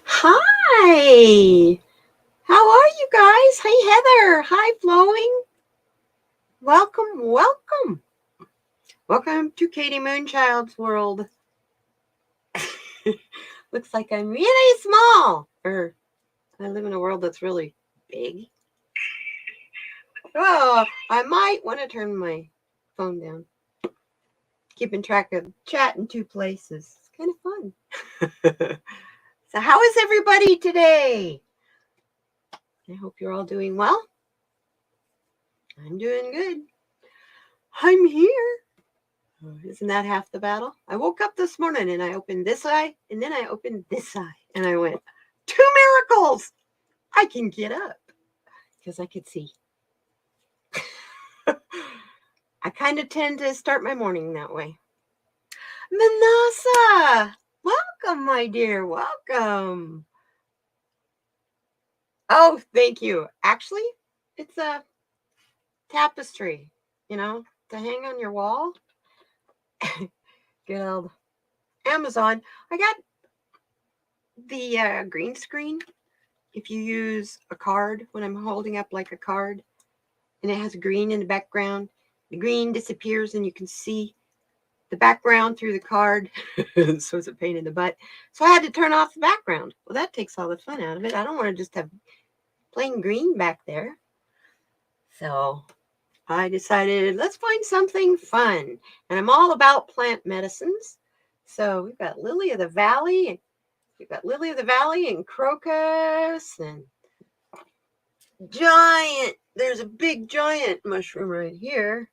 Hi. How are you guys? Hey, Heather. Hi, Flowing. Welcome. Welcome to Katie Moonchild's world. Looks like I'm really small. Or I live in a world that's really big. Oh, I might want to turn my phone down. Keeping track of chat in two places. It's kind of fun. So, how is everybody today? I hope you're all doing well. I'm doing good. I'm here. Isn't that half the battle? I woke up this morning and I opened this eye and then I opened this eye and I went, 2 miracles! I can get up because I could see. I kind of tend to start my morning that way. Manasa! Welcome, my dear. Welcome. Oh, thank you. Actually, it's a tapestry, to hang on your wall. Good old Amazon. I got the green screen. If you use a card, when I'm holding up like a card and it has green in the background, the green disappears and you can see the background through the card. So it's a pain in the butt. So I had to turn off the background. Well, that takes all the fun out of it. I don't want to just have plain green back there. So I decided, let's find something fun. And I'm all about plant medicines. So we've got Lily of the Valley. We've got Lily of the Valley and crocus and giant. There's a big giant mushroom right here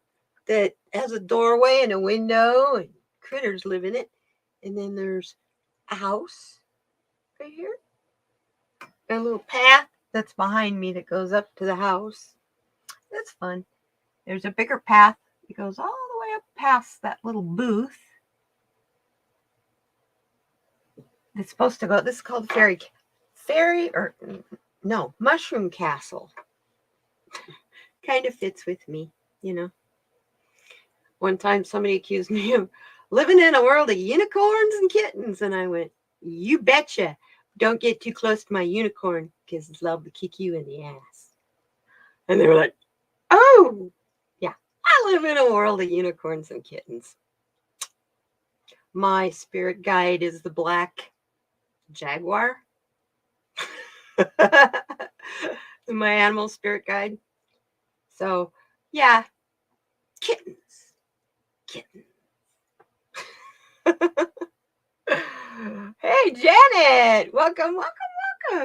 that has a doorway and a window and critters live in it. And then there's a house right here. And a little path that's behind me that goes up to the house. That's fun. There's a bigger path that goes all the way up past that little booth. It's supposed to go. This is called Mushroom Castle. Kind of fits with me, One time somebody accused me of living in a world of unicorns and kittens, and I went, you betcha. Don't get too close to my unicorn because it's love to kick you in the ass. And they were like, oh, yeah, I live in a world of unicorns and kittens. My spirit guide is the black jaguar. My animal spirit guide. So, yeah, kittens. Hey, Janet. Welcome,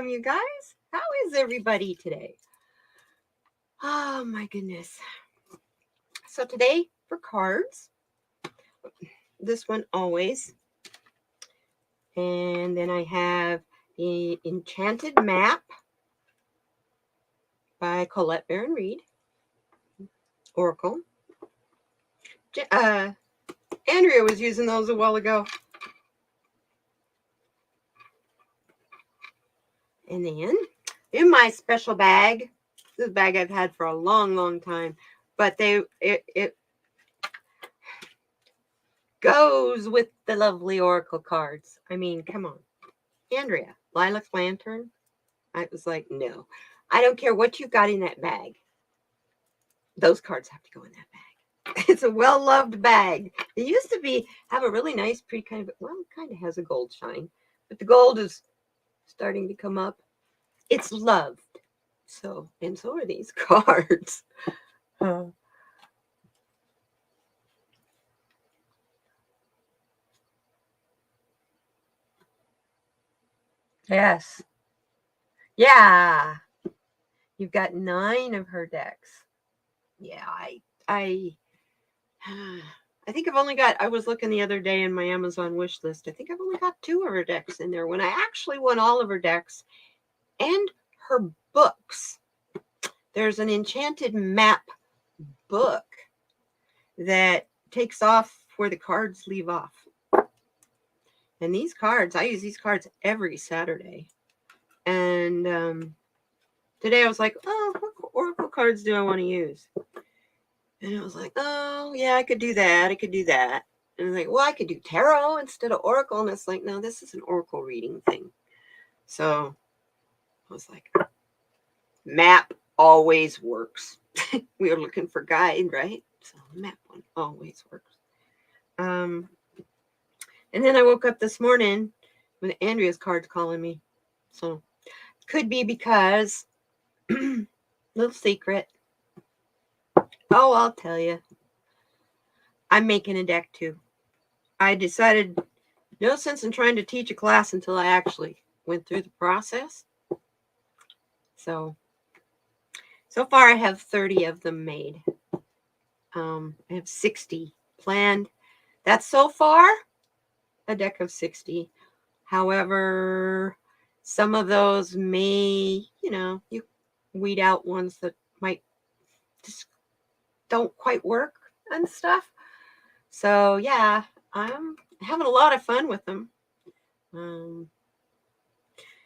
you guys. How is everybody today? Oh, my goodness. So today for cards, this one always. And then I have the Enchanted Map by Colette Baron Reed, Oracle. Andrea was using those a while ago. And then in my special bag, this bag I've had for a long, long time, but it goes with the lovely Oracle cards. I mean, come on. Andrea, Lilac Lantern. I was like, no, I don't care what you got in that bag. Those cards have to go in that bag. It's a well-loved bag. It used to have a really nice, pretty kind of, well, it kind of has a gold shine, but the gold is starting to come up. It's loved. So are these cards. Yes. Yeah. You've got 9 of her decks. Yeah, I think I've only got, I was looking the other day in my Amazon wish list. I think I've only got 2 of her decks in there when I actually want all of her decks and her books. There's an Enchanted Map book that takes off where the cards leave off. And these cards, I use these cards every Saturday. And today I was like, oh, what Oracle cards do I want to use? And I was like, oh, yeah, I could do that. And I was like, well, I could do tarot instead of Oracle. And it's like, no, this is an Oracle reading thing. So I was like, map always works. We were looking for guide, right? So map one always works. And then I woke up this morning with Andrea's cards calling me. So could be because little secret. Oh, I'll tell you. I'm making a deck too. I decided no sense in trying to teach a class until I actually went through the process. So far I have 30 of them made. I have 60 planned. That's so far a deck of 60. However, some of those may, you weed out ones that might just don't quite work and stuff. So yeah, I'm having a lot of fun with them.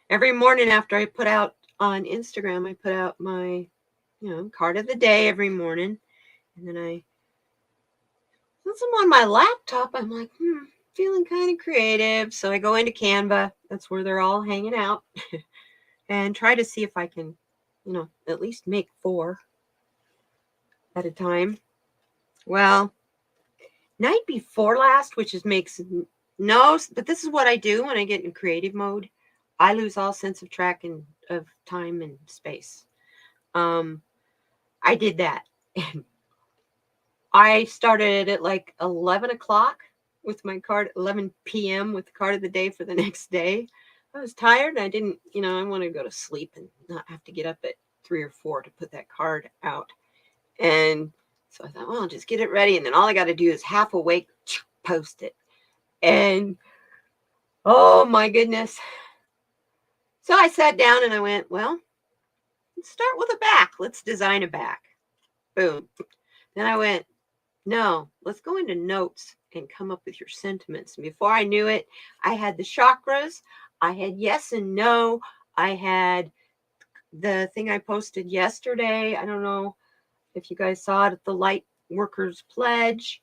Every morning after I put out on Instagram, I put out my, card of the day every morning. And then since I'm on my laptop, I'm like, feeling kind of creative. So I go into Canva. That's where they're all hanging out. And try to see if I can, at least make 4 at a time. Well, night before last, which makes no, but this is what I do when I get in creative mode. I lose all sense of tracking of time and space. I did that. I started at like 11 o'clock with my card, 11 p.m. with the card of the day for the next day. I was tired. I didn't, I wanted to go to sleep and not have to get up at 3 or 4 to put that card out. And so I thought, well, I'll just get it ready. And then all I got to do is half awake, post it. And oh my goodness. So I sat down and I went, well, let's start with a back. Let's design a back. Boom. Then I went, no, let's go into notes and come up with your sentiments. And before I knew it, I had the chakras. I had yes and no. I had the thing I posted yesterday. I don't know if you guys saw it at the Light Workers Pledge.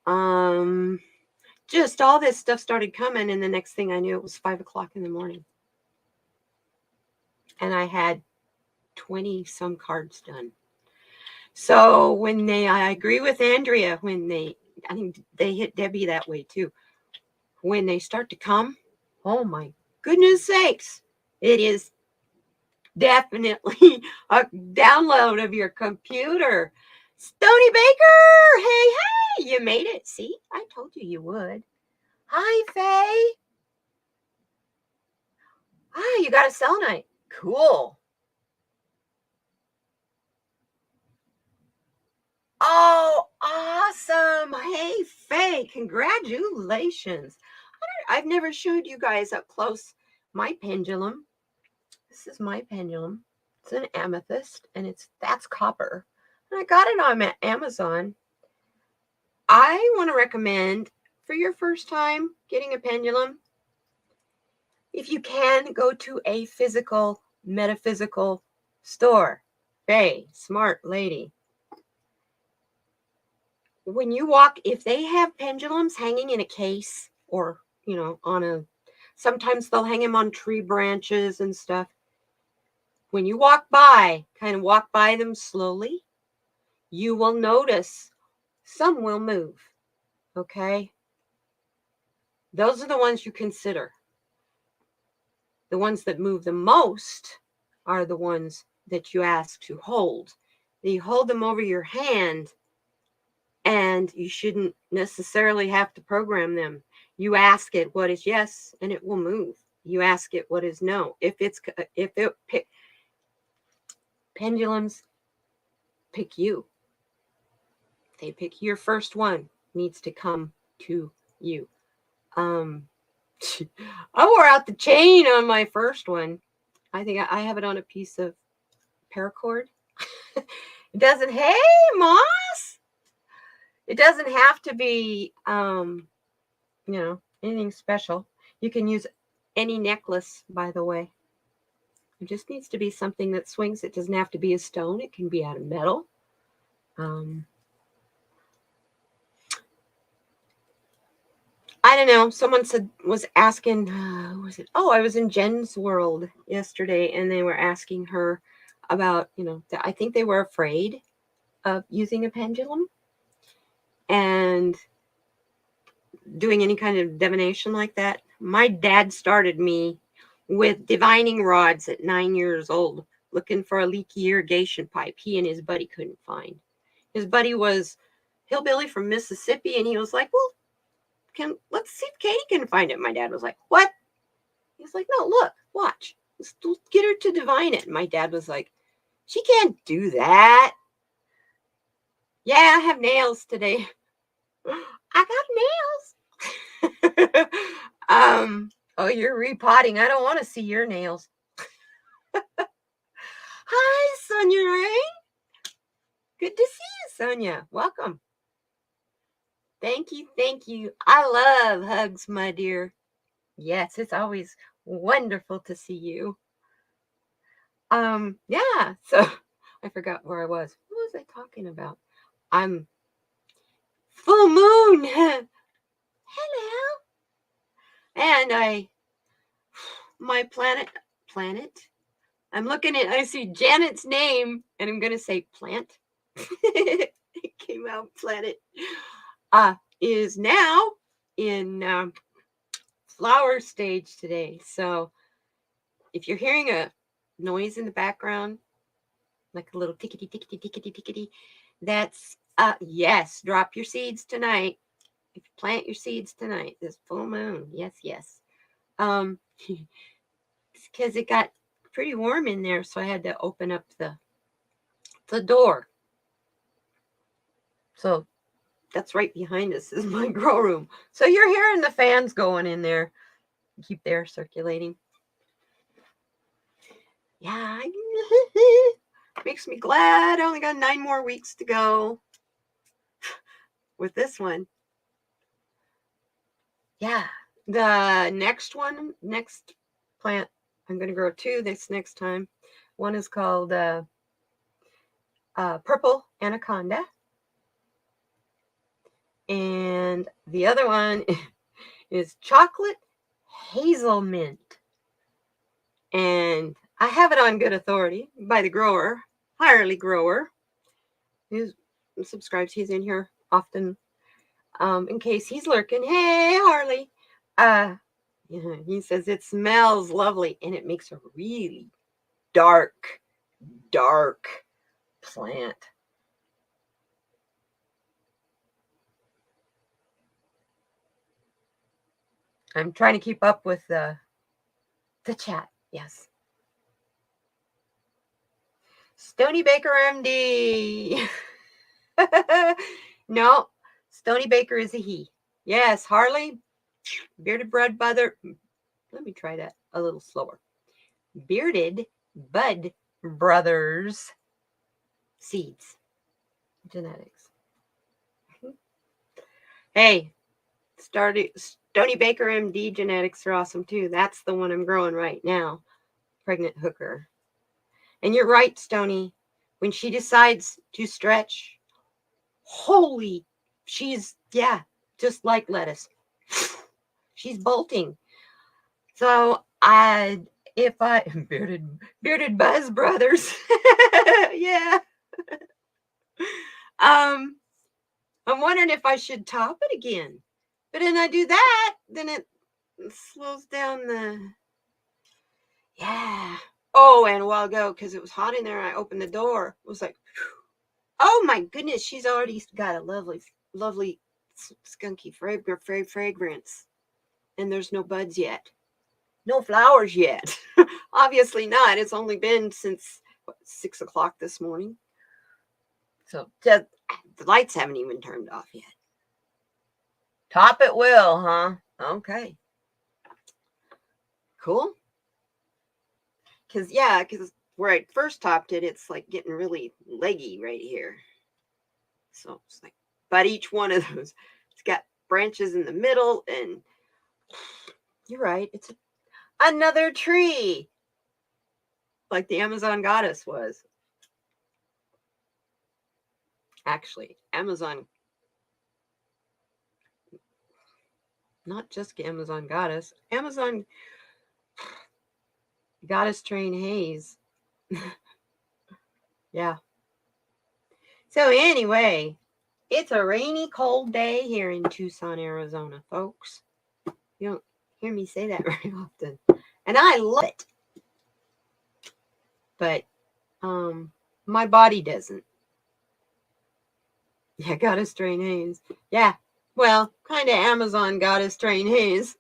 Just all this stuff started coming. And the next thing I knew, it was 5 o'clock in the morning. And I had 20 some cards done. So I agree with Andrea, I think they hit Debbie that way too. When they start to come, oh my goodness sakes, it is definitely a download of your computer. Stony Baker, hey, you made it. See, I told you would. Hi, Faye. Ah, you got a selenite. Cool. Oh, awesome. Hey, Faye, congratulations. I've never showed you guys up close my pendulum. This is my pendulum. It's an amethyst, and that's copper. And I got it on Amazon. I want to recommend for your first time getting a pendulum, if you can, go to a physical, metaphysical store. Faye, smart lady. When you walk, if they have pendulums hanging in a case or, sometimes they'll hang them on tree branches and stuff. When you walk by, kind of walk by them slowly, you will notice some will move. Okay? Those are the ones you consider. The ones that move the most are the ones that you ask to hold. You hold them over your hand, and you shouldn't necessarily have to program them. You ask it what is yes, and it will move. You ask it what is no. Pendulums pick you. They pick your first one. Needs to come to you. I wore out the chain on my first one. I think I have it on a piece of paracord. It doesn't. Hey, Moss. It doesn't have to be, anything special. You can use any necklace, by the way. It just needs to be something that swings. It doesn't have to be a stone. It can be out of metal. I don't know. Someone was asking, who was it? Oh, I was in Jen's world yesterday, and they were asking her about, I think they were afraid of using a pendulum and doing any kind of divination like that. My dad started me with divining rods at 9 years old, looking for a leaky irrigation pipe he and his buddy couldn't find. His buddy was hillbilly from Mississippi, and he was like, well, let's see if Katie can find it. My dad was like, what? He's like, no, look, watch. Let's get her to divine it. And my dad was like, she can't do that. Yeah, I have nails today. I got nails. Oh, you're repotting. I don't want to see your nails. Hi, Sonia Ray. Good to see you, Sonia. Welcome. Thank you, thank you. I love hugs, my dear. Yes, it's always wonderful to see you. Yeah, so I forgot where I was. What was I talking about? I'm full moon. Hello. And my planet, I'm looking at, I see Janet's name, and I'm going to say plant. It came out planet. Is now in flower stage today. So if you're hearing a noise in the background, like a little tickety, tickety, tickety, tickety, that's, yes, drop your seeds tonight. If you plant your seeds tonight, this full moon. Yes, yes. Because it got pretty warm in there, so I had to open up the door. So that's right behind us is my grow room. So you're hearing the fans going in there. Keep the air circulating. Yeah. Makes me glad. I only got 9 more weeks to go with this one. Yeah. The next plant, I'm going to grow 2 this next time. One is called Purple Anaconda. And the other one is Chocolate Hazelmint. And I have it on good authority by the grower, Harley Grower, who subscribes. He's in here often in case he's lurking. Hey, Harley. He says it smells lovely, and it makes a really dark plant. I'm trying to keep up with the chat. Yes. Stony Baker MD. No, Stony Baker is a he. Yes, Harley, Bearded Bud Brother. Let me try that a little slower. Bearded Bud Brothers seeds. Genetics. Hey, Stony Baker MD genetics are awesome too. That's the one I'm growing right now. Pregnant hooker. And you're right, Stony. When she decides to stretch, holy, she's, just like lettuce. She's bolting. So bearded Buzz Brothers. Yeah. I'm wondering if I should top it again. But then I do that, then it slows down yeah. Oh, and a while ago, because it was hot in there, I opened the door. It was like, oh my goodness, she's already got a lovely, lovely skunky fragrance. And there's no buds yet. No flowers yet. Obviously not. It's only been since 6 o'clock this morning. So the lights haven't even turned off yet. Top it will, huh? Okay. Cool. Because where I first topped it, it's like getting really leggy right here. So it's like, but each one of those, it's got branches in the middle, and you're right, it's another tree, like the Amazon goddess was. Actually, Amazon Not just Amazon Goddess. Amazon Goddess Train Haze. Yeah. So anyway, it's a rainy, cold day here in Tucson, Arizona, folks. You don't hear me say that very often. And I love it. But my body doesn't. Yeah, Goddess Train Haze. Yeah. Well, kind of Amazon Goddess Train Haze.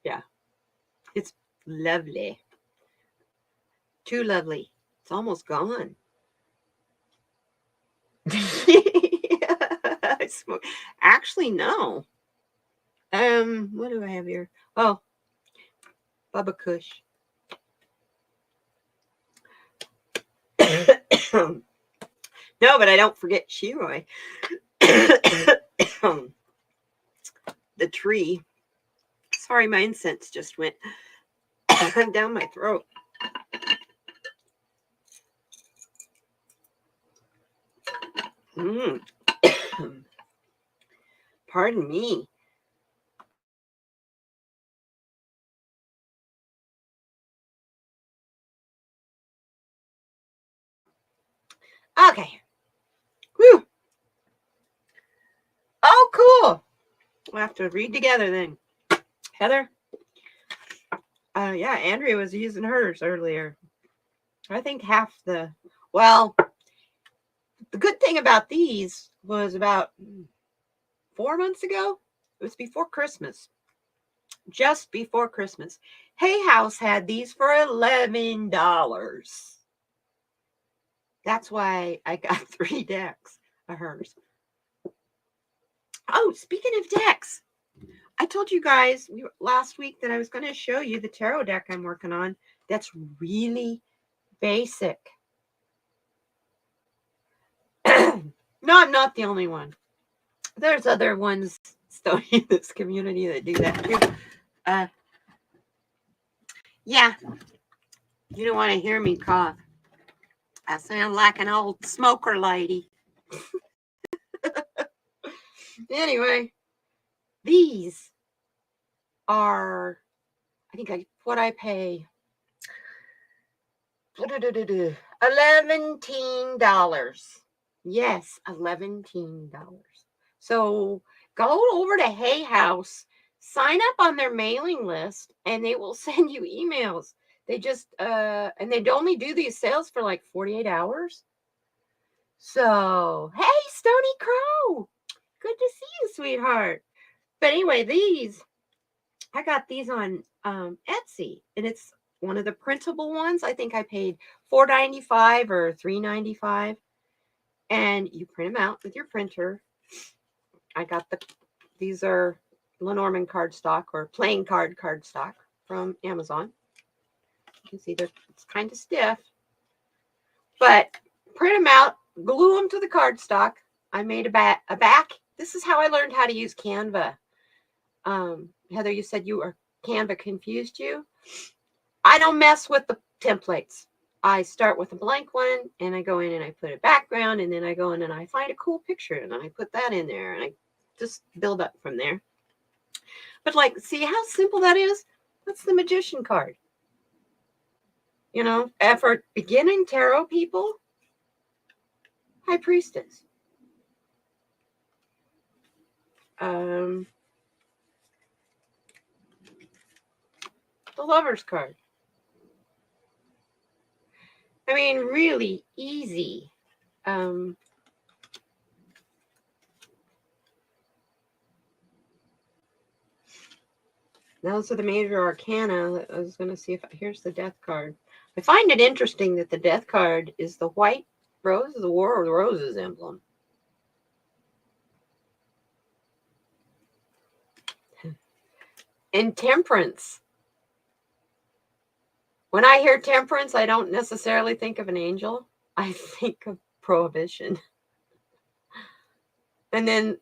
Yeah. It's lovely. Too lovely. It's almost gone. I smoke. Actually, no. What do I have here? Oh, Bubba Kush. No, but I don't forget Shiroy. The tree. Sorry, my incense just went down my throat. Pardon me. Okay. Whew. Oh, cool. We'll have to read together then. Heather? Yeah, Andrea was using hers earlier. I think half the... Well, the good thing about these was about 4 months ago. It was before Christmas. Just before Christmas. Hay House had these for $11. That's why I got 3 decks of hers. Oh, speaking of decks, I told you guys last week that I was going to show you the tarot deck I'm working on. That's really basic. No, I'm not the only one. There's other ones still in this community that do that too. Yeah, you don't want to hear me cough. I sound like an old smoker lady. Anyway, these are, I think what I pay. $11. Yes, $11. So go over to Hay House, sign up on their mailing list, and they will send you emails. They just and they only do these sales for like 48 hours. So, hey, Stony Crow, good to see you, sweetheart. But anyway, I got these on Etsy, and it's one of the printable ones. I think I paid $4.95 or $3.95, and you print them out with your printer. I got these are Lenormand cardstock or playing cardstock from Amazon. You can see it's kind of stiff, but print them out, glue them to the cardstock. I made a back. This is how I learned how to use Canva. Heather, you said Canva confused you. I don't mess with the templates. I start with a blank one, and I go in and I put a background, and then I go in and I find a cool picture, and I put that in there, and I just build up from there. But like, see how simple that is? That's the Magician card. You know, for beginning tarot people, High Priestess. The Lover's card. I mean, really easy. Those are the major arcana. I was going to see if here's the Death card. I find it interesting that the Death card is the white rose of the War of the Roses emblem. And Temperance. When I hear Temperance, I don't necessarily think of an angel. I think of prohibition. And then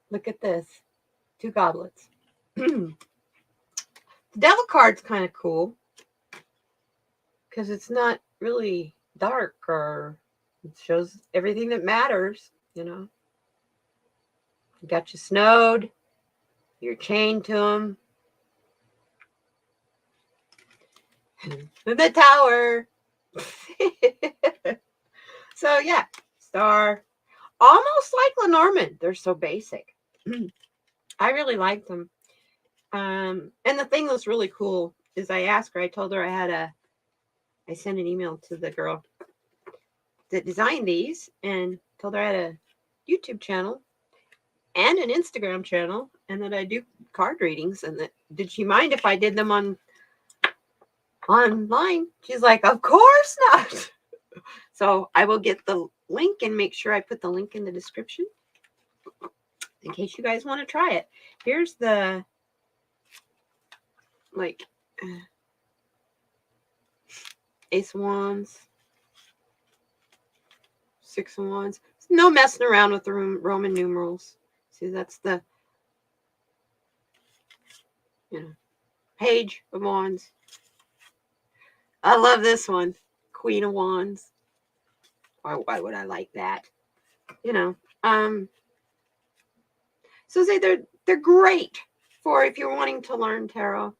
look at this. 2 goblets. The Devil card's kind of cool because it's not really dark, or it shows everything that matters, you know. You got you snowed. You're chained to them. The tower. So yeah, star. Almost like Lenormand. They're so basic. I really liked them. And the thing that's really cool is I asked her, I told her I sent an email to the girl that designed these and told her I had a YouTube channel and an Instagram channel and that I do card readings and that did she mind if I did them online? She's like, of course not. So I will get the link and make sure I put the link in the description in case you guys want to try it. Here's the like Ace of Wands, Six of Wands. No messing around with the Roman numerals. See, that's the Page of Wands. I love this one, Queen of Wands. Why would I like that? So they're great for if you're wanting to learn tarot.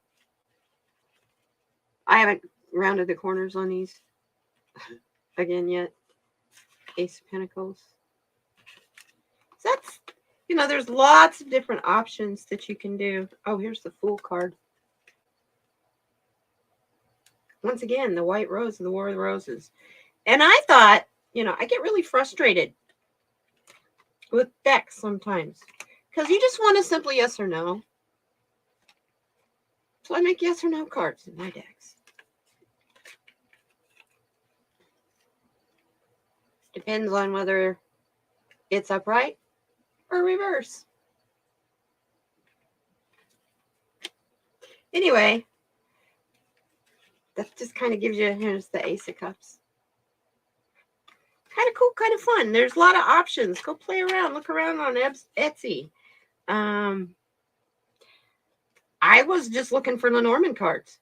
I haven't rounded the corners on these again yet. Ace of Pentacles. So that's, there's lots of different options that you can do. Oh, here's the Fool card. Once again, the White Rose of the War of the Roses. And I thought, I get really frustrated with decks sometimes because you just want a simple yes or no. So I make yes or no cards in my decks. Depends on whether it's upright or reverse. Anyway, that just kind of gives you, here's the Ace of Cups. Kind of cool, kind of fun. There's a lot of options. Go play around. Look around on Etsy. I was just looking for Lenormand cards.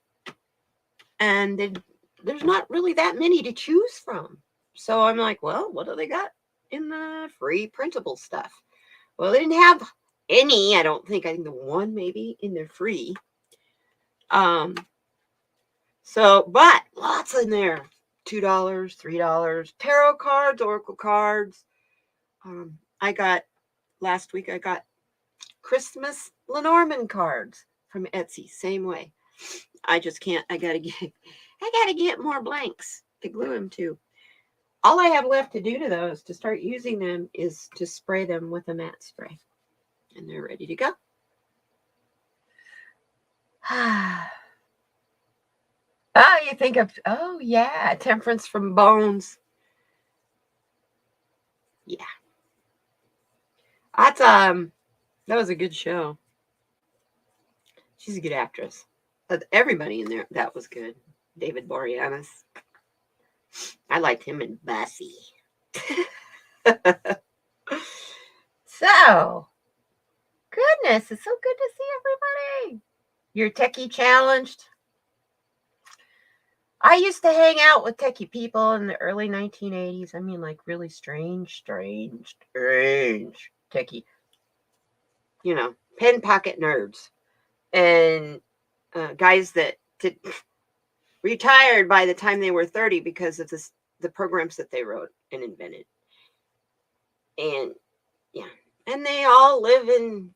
And there's not really that many to choose from. So I'm like, well, what do they got in the free printable stuff? Well, they didn't have any, I don't think. I think the one maybe in their free. So, but lots in there. $2, $3. Tarot cards, Oracle cards. Last week I got Christmas Lenormand cards from Etsy. Same way. I just can't. I gotta get more blanks to glue them to. All I have left to do to those to start using them is to spray them with a matte spray, and they're ready to go. Oh, you think of, oh yeah, Temperance from Bones. Yeah. That's that was a good show. She's a good actress. Everybody in there, that was good. David Boreanaz. I liked him in Bussy. So, goodness, it's so good to see everybody. You're techie challenged. I used to hang out with techie people in the early 1980s. I mean, like really strange techie. Pen pocket nerds. And guys that retired by the time they were 30 because of the programs that they wrote and invented. And yeah, and they all live in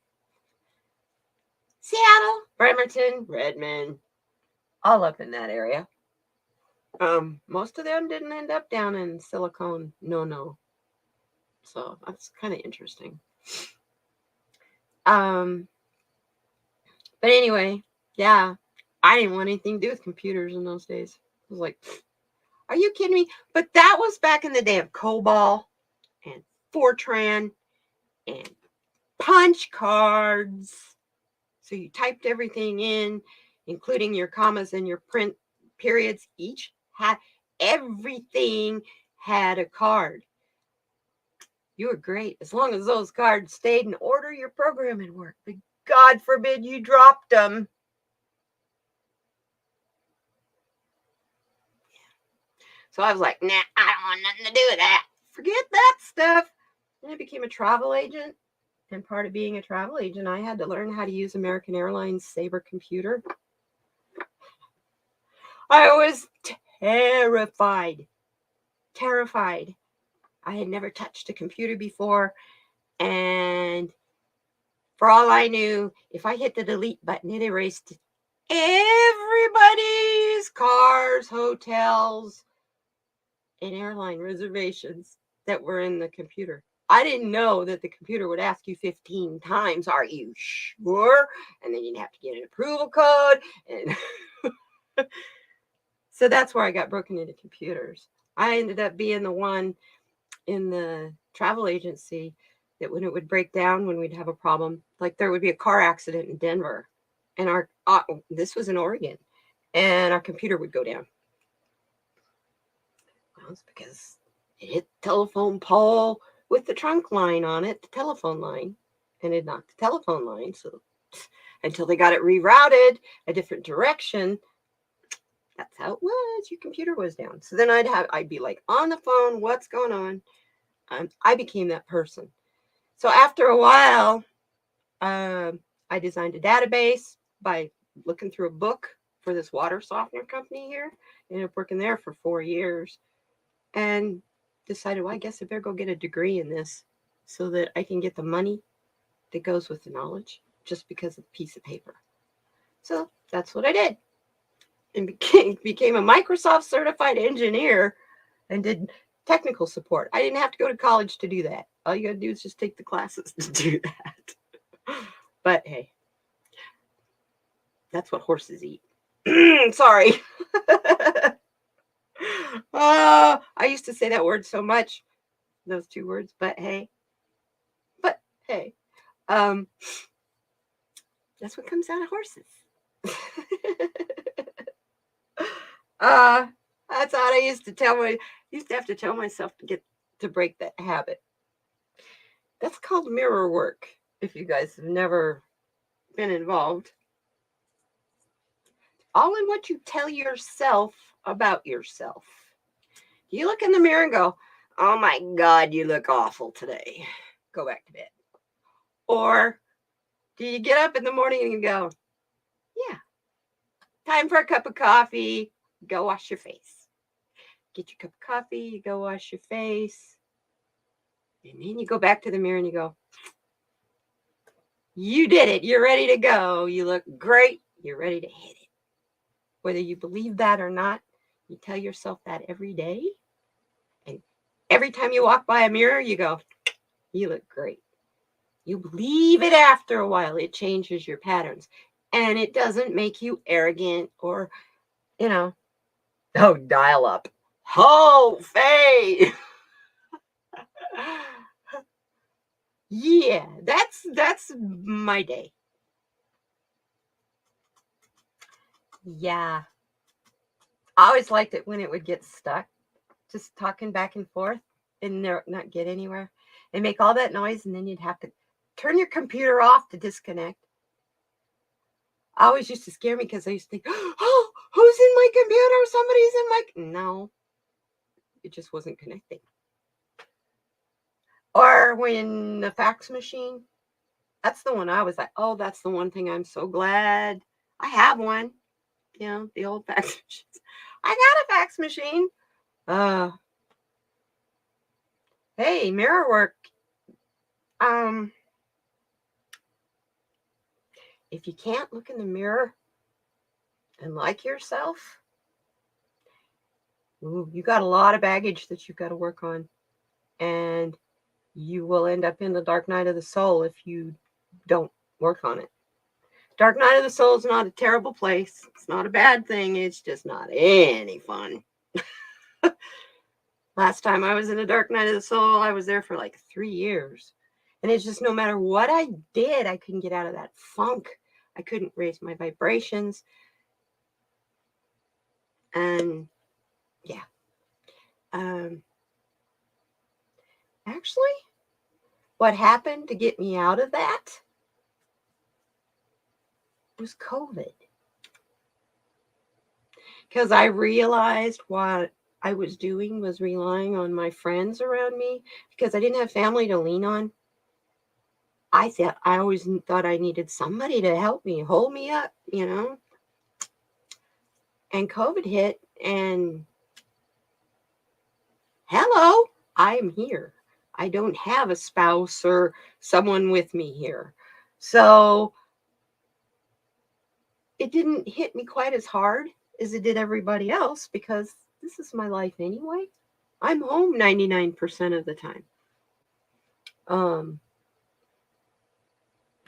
Seattle, Bremerton, Redmond, all up in that area. Most of them didn't end up down in Silicon, no. So that's kind of interesting. But anyway, yeah, I didn't want anything to do with computers in those days. I was like, are you kidding me? But that was back in the day of COBOL and Fortran and punch cards. So you typed everything in, including your commas and your print periods. Everything had a card. You were great. As long as those cards stayed in order, your programming worked. But God forbid you dropped them. So I was like, nah, I don't want nothing to do with that. Forget that stuff. Then I became a travel agent. And part of being a travel agent, I had to learn how to use American Airlines Sabre computer. I was terrified. Terrified. I had never touched a computer before. And for all I knew, if I hit the delete button, it erased everybody's cars, hotels, and airline reservations that were in the computer. I didn't know that the computer would ask you 15 times, are you sure? And then you'd have to get an approval code. And so that's where I got broken into computers. I ended up being the one in the travel agency that when it would break down, when we'd have a problem, like there would be a car accident in Denver, and this was in Oregon, and our computer would go down. Well, it's because it hit the telephone pole with the trunk line on it, the telephone line, and it knocked the telephone line. So until they got it rerouted a different direction, that's how it was. Your computer was down. So then I'd be like on the phone, what's going on? I became that person. So after a while, I designed a database by looking through a book for this water softener company here. Ended up working there for 4 years and decided, well, I guess I better go get a degree in this so that I can get the money that goes with the knowledge just because of a piece of paper. So that's what I did. And became a Microsoft certified engineer and did technical support. I didn't have to go to college to do that. All you got to do is just take the classes to do that. But hey, that's what horses eat. Sorry. I used to say that word so much, those two words, but hey. But hey, that's what comes out of horses. That's what I used to have to tell myself to break that habit. That's called mirror work. If you guys have never been involved, all in what you tell yourself about yourself. You look in the mirror and go, oh my God, you look awful today. Go back to bed. Or do you get up in the morning and go, yeah, time for a cup of coffee, go wash your face. Get your cup of coffee, you go wash your face. And then you go back to the mirror and you go, you did it. You're ready to go. You look great. You're ready to hit it. Whether you believe that or not, you tell yourself that every day. And every time you walk by a mirror, you go, you look great. You believe it after a while. It changes your patterns. And it doesn't make you arrogant or, dial up. Oh, Faye. Yeah, that's my day. Yeah. I always liked it when it would get stuck, just talking back and forth and not get anywhere and make all that noise, and then you'd have to turn your computer off to disconnect. I always used to scare me because I used to think, oh, who's in my computer? Somebody's in my... No, it just wasn't connecting. Or when the fax machine, that's the one I was like, oh, that's the one thing I'm so glad I have one. The old fax machines. I got a fax machine. Hey, mirror work. If you can't look in the mirror and like yourself, you got a lot of baggage that you've got to work on. And you will end up in the dark night of the soul if you don't work on it. Dark night of the soul is not a terrible place. It's not a bad thing. It's just not any fun. Last time I was in a dark night of the soul, I was there for like 3 years. And it's just no matter what I did, I couldn't get out of that funk. I couldn't raise my vibrations. And yeah. Actually, what happened to get me out of that was COVID. Because I realized what I was doing was relying on my friends around me because I didn't have family to lean on. I always thought I needed somebody to help me, hold me up, And COVID hit, and hello, I am here. I don't have a spouse or someone with me here. So it didn't hit me quite as hard as it did everybody else because this is my life anyway. I'm home 99% of the time.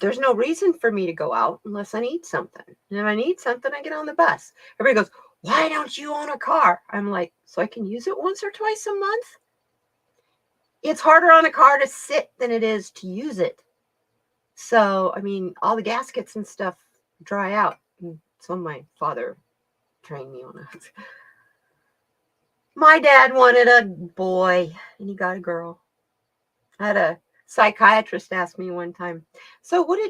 There's no reason for me to go out unless I need something. And if I need something, I get on the bus. Everybody goes, why don't you own a car? I'm like, so I can use it once or twice a month? It's harder on a car to sit than it is to use it. So, I mean, all the gaskets and stuff dry out. And so my father trained me on it. My dad wanted a boy, and he got a girl. I had a psychiatrist ask me one time, so what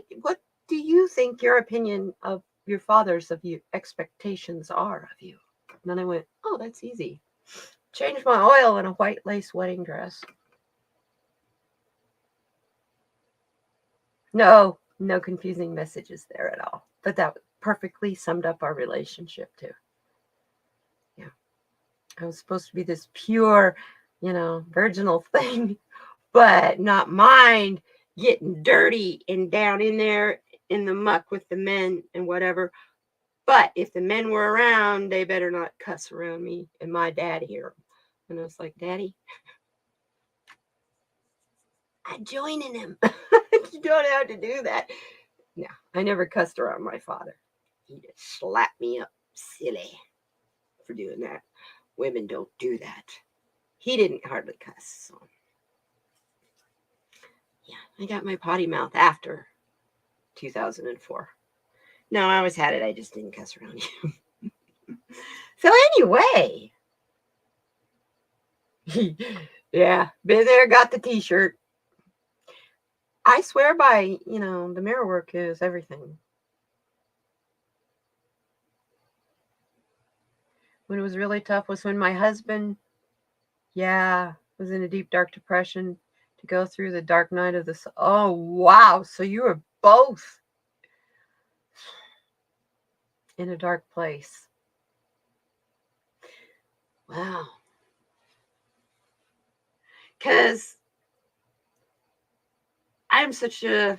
do you think your opinion of your father's of you expectations are of you? And then I went, oh, that's easy. Change my oil in a white lace wedding dress. No confusing messages there at all. But that perfectly summed up our relationship too. Yeah. I was supposed to be this pure, virginal thing, but not mind getting dirty and down in there in the muck with the men and whatever. But if the men were around, they better not cuss around me and my dad here. And I was like, Daddy, I'm joining him. You don't have to do that. No, I never cussed around my father. He just slapped me up silly for doing that. Women don't do that. He didn't hardly cuss. So. Yeah, I got my potty mouth after 2004. No, I always had it. I just didn't cuss around you. So anyway, yeah, been there, got the t-shirt. I swear by, the mirror work is everything. When it was really tough was when my husband, was in a deep, dark depression to go through the dark night of the soul. Oh, wow. So you were both in a dark place. Wow. Because I'm such a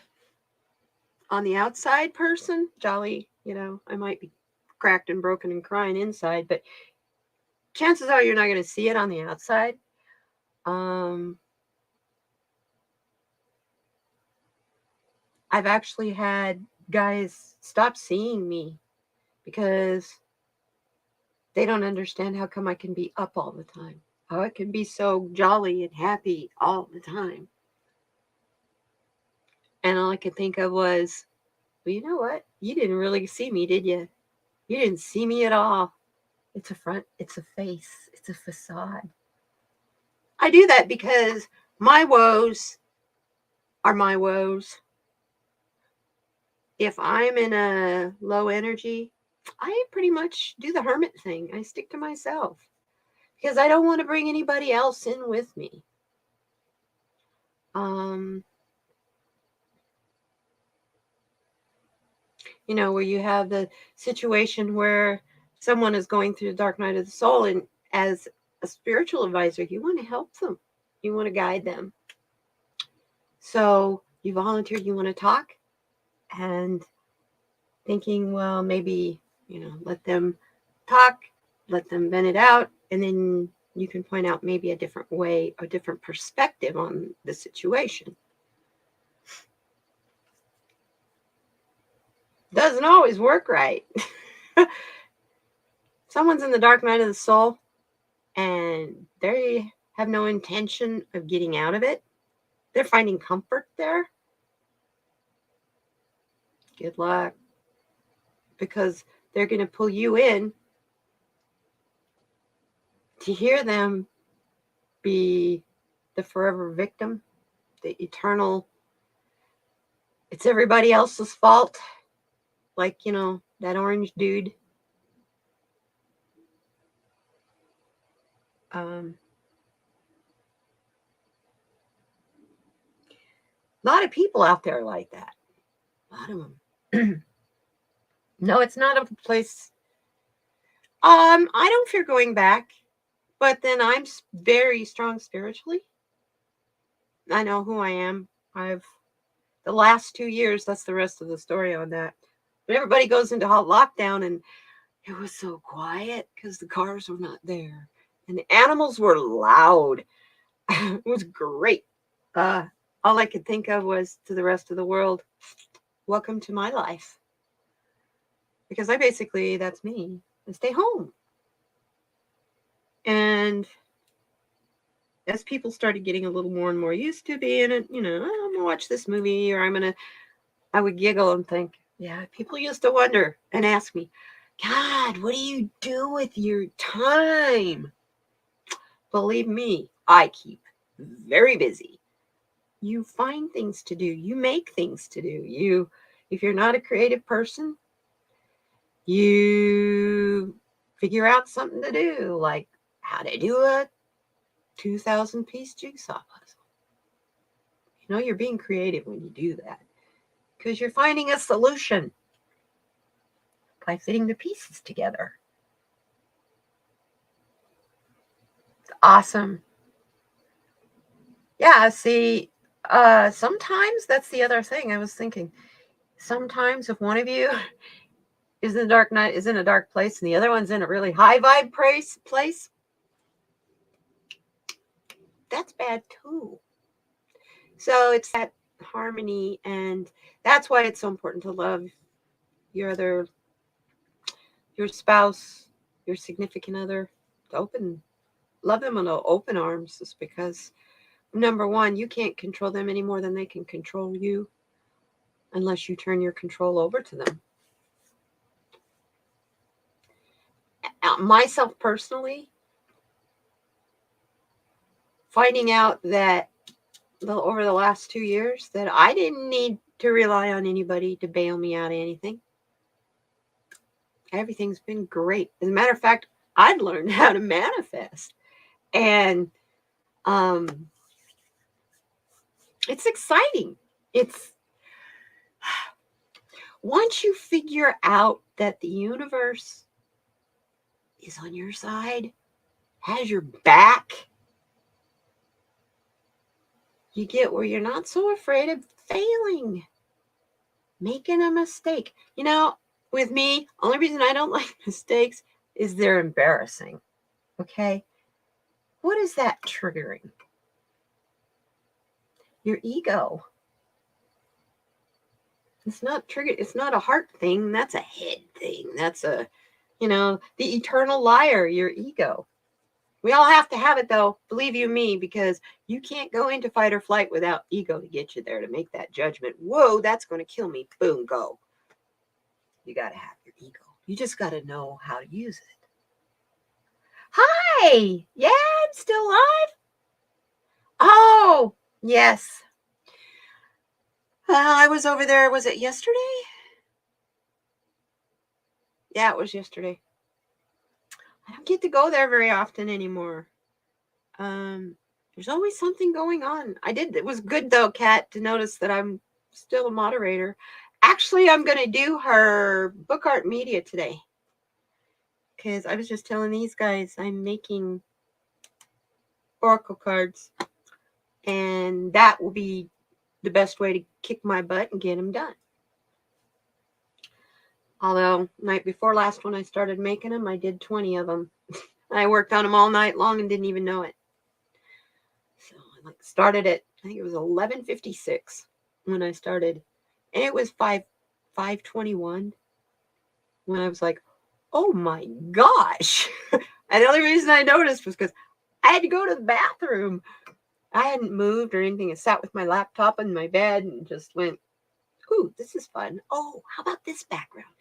on the outside person, jolly, I might be cracked and broken and crying inside, but chances are you're not going to see it on the outside. I've actually had guys stop seeing me because they don't understand how come I can be up all the time, how I can be so jolly and happy all the time. And all I could think of was, well, you know what? You didn't really see me, did you? You didn't see me at all. It's a front, it's a face, it's a facade. I do that because my woes are my woes. If I'm in a low energy, I pretty much do the hermit thing. I stick to myself because I don't want to bring anybody else in with me. Where you have the situation where someone is going through the dark night of the soul, and as a spiritual advisor, you want to help them, you want to guide them. So you volunteered, you want to talk, and thinking, well, maybe, let them talk, let them vent it out, and then you can point out maybe a different way, a different perspective on the situation. Doesn't always work right. Someone's in the dark night of the soul and they have no intention of getting out of it. They're finding comfort there. Good luck. Because they're going to pull you in to hear them be the forever victim, the eternal, it's everybody else's fault. Like, that orange dude. A lot of people out there like that. A lot of them. No, it's not a place. I don't fear going back, but then I'm very strong spiritually. I know who I am. The last 2 years, that's the rest of the story on that. But everybody goes into hot lockdown, and it was so quiet because the cars were not there. And the animals were loud. It was great. All I could think of was to the rest of the world, welcome to my life. Because that's me. I stay home. And as people started getting a little more and more used to being it, I'm going to watch this movie, or I would giggle and think, yeah, people used to wonder and ask me, God, what do you do with your time? Believe me, I keep very busy. You find things to do. You make things to do. If you're not a creative person, you figure out something to do, like how to do a 2,000-piece jigsaw puzzle. You're being creative when you do that because you're finding a solution by fitting the pieces together. It's awesome. Yeah, see, sometimes that's the other thing I was thinking. Sometimes if one of you is in a dark place and the other one's in a really high vibe place, that's bad too. So it's that harmony, and that's why it's so important to love your spouse, your significant other, love them with open arms, just because, number one, you can't control them any more than they can control you unless you turn your control over to them. Myself personally, finding out that over the last 2 years that I didn't need to rely on anybody to bail me out of anything. Everything's been great. As a matter of fact, I'd learned how to manifest. And it's exciting. It's once you figure out that the universe is on your side, has your back, you get where you're not so afraid of failing, making a mistake. With me, only reason I don't like mistakes is they're embarrassing. Okay? What is that triggering? Your ego. It's not triggered. It's not a heart thing. That's a head thing. That's the eternal liar, your ego. We all have to have it, though, believe you me, because you can't go into fight or flight without ego to get you there, to make that judgment. Whoa, that's going to kill me. Boom, go. You got to have your ego. You just got to know how to use it. Hi. Yeah, I'm still live. Oh, yes. I was over there. Was it yesterday? Yeah, it was yesterday. I don't get to go there very often anymore. There's always something going on. It was good though, Kat, to notice that I'm still a moderator. Actually, I'm going to do her book art media today, because I was just telling these guys I'm making oracle cards, and that will be the best way to kick my butt and get them done. Although, night before last, when I started making them, I did 20 of them. I worked on them all night long and didn't even know it. So I started at, I think it was 11:56 when I started, and it was 5:21 when I was like, oh my gosh. And the only reason I noticed was because I had to go to the bathroom. I hadn't moved or anything. I sat with my laptop in my bed and just went, ooh, this is fun. Oh, how about this background?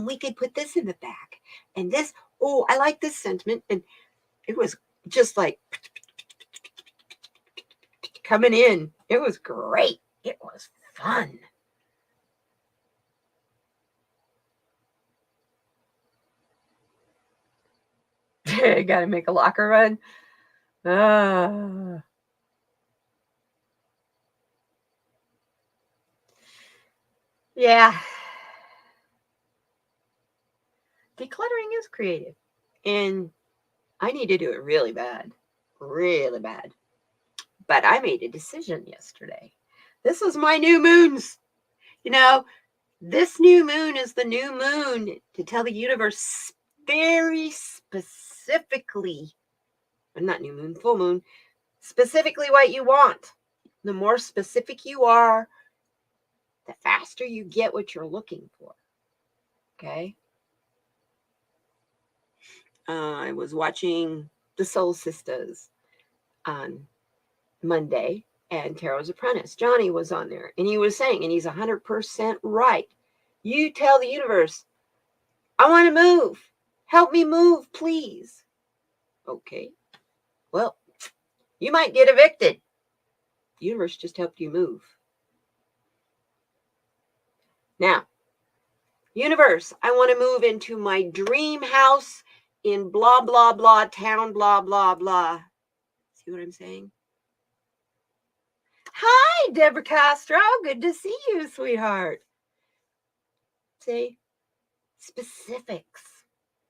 We could put this in the back. And this, oh, I like this sentiment. And it was just like coming in. It was great. It was fun. Got to make a locker run. Yeah. Decluttering is creative. And I need to do it really bad. Really bad. But I made a decision yesterday. This was my new moons. You know, this new moon is the new moon to tell the universe very specifically, not new moon, full moon, specifically what you want. The more specific you are, the faster you get what you're looking for. Okay. I was watching The Soul Sisters on Monday, and Tarot's Apprentice. Johnny was on there, and he was saying, and he's 100% right. You tell the universe, I want to move. Help me move, please. Okay. Well, you might get evicted. The universe just helped you move. Now, universe, I want to move into my dream house in blah, blah, blah, town, blah, blah, blah. See what I'm saying? Hi, Deborah Castro. Good to see you, sweetheart. See? Specifics.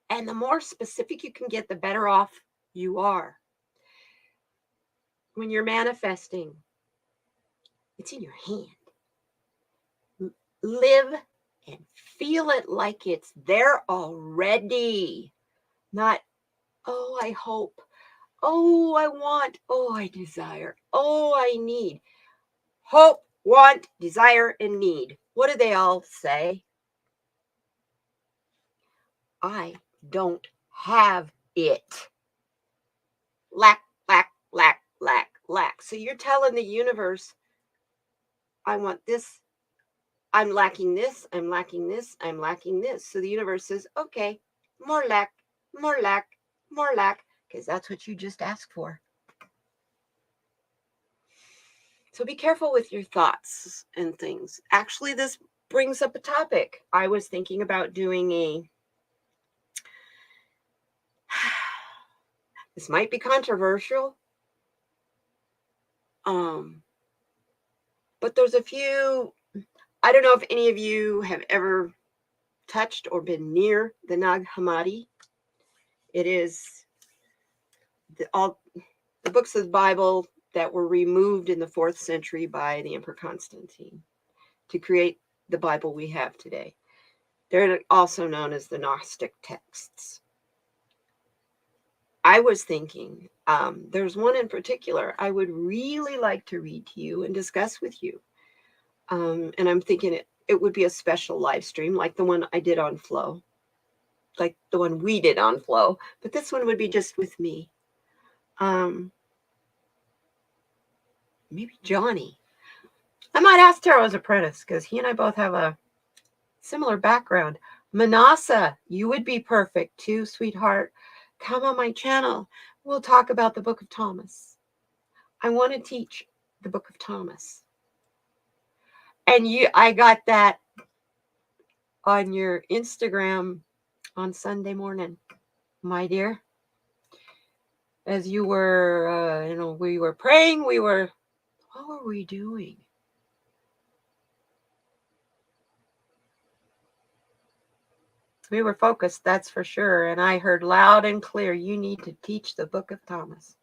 And the more specific you can get, the better off you are. When you're manifesting, it's in your hand. Live and feel it like it's there already. Not, oh, I hope. Oh, I want. Oh, I desire. Oh, I need. Hope, want, desire, and need. What do they all say? I don't have it. Lack, lack, lack, lack, lack. So you're telling the universe, I want this. I'm lacking this. I'm lacking this. I'm lacking this. So the universe says, okay, more lack, more lack, more lack, because that's what you just asked for. So be careful with your thoughts and things. Actually, this brings up a topic. I was thinking about doing this might be controversial. But there's a few, I don't know if any of you have ever touched or been near the Nag Hammadi. It is all the books of the Bible that were removed in the 4th century by the Emperor Constantine to create the Bible we have today. They're also known as the Gnostic texts. I was thinking, there's one in particular I would really like to read to you and discuss with you. And I'm thinking it would be a special live stream like the one I did on Flow, like the one we did on Flow, but this one would be just with me. Maybe Johnny. I might ask Tarot's Apprentice because he and I both have a similar background. Manasa, you would be perfect too, sweetheart. Come on my channel. We'll talk about the Book of Thomas. I want to teach the Book of Thomas. And I got that on your Instagram on Sunday morning, my dear. As you were, we were praying, what were we doing? We were focused, that's for sure. And I heard loud and clear, you need to teach the Book of Thomas.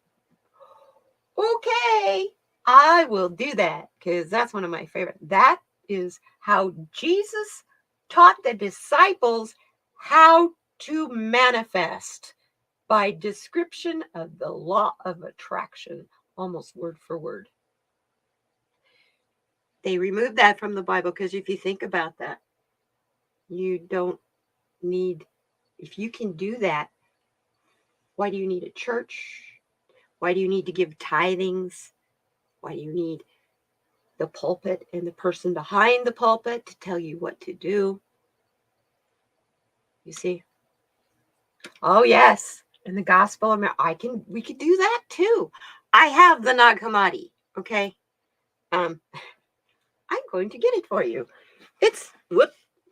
Okay, I will do that because that's one of my favorite. That is how Jesus taught the disciples how to manifest by description of the law of attraction, almost word for word. They removed that from the Bible because if you think about that, you don't need, if you can do that, why do you need a church? Why do you need to give tithings? Why do you need the pulpit and the person behind the pulpit to tell you what to do? You see? Oh, yes. In the gospel, we could do that too. I have the Nag Hammadi, okay? I'm going to get it for you. See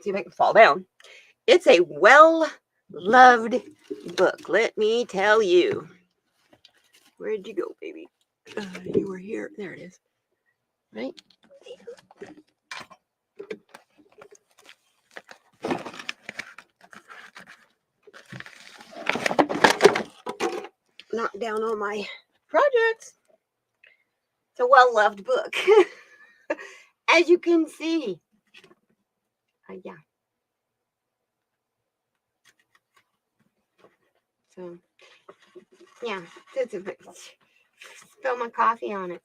if I can fall down. It's a well-loved book, let me tell you. Where'd you go, baby? You were here. There it is. Right? knock down all my projects. It's a well-loved book. As you can see. Yeah. So, yeah. Spill my coffee on it.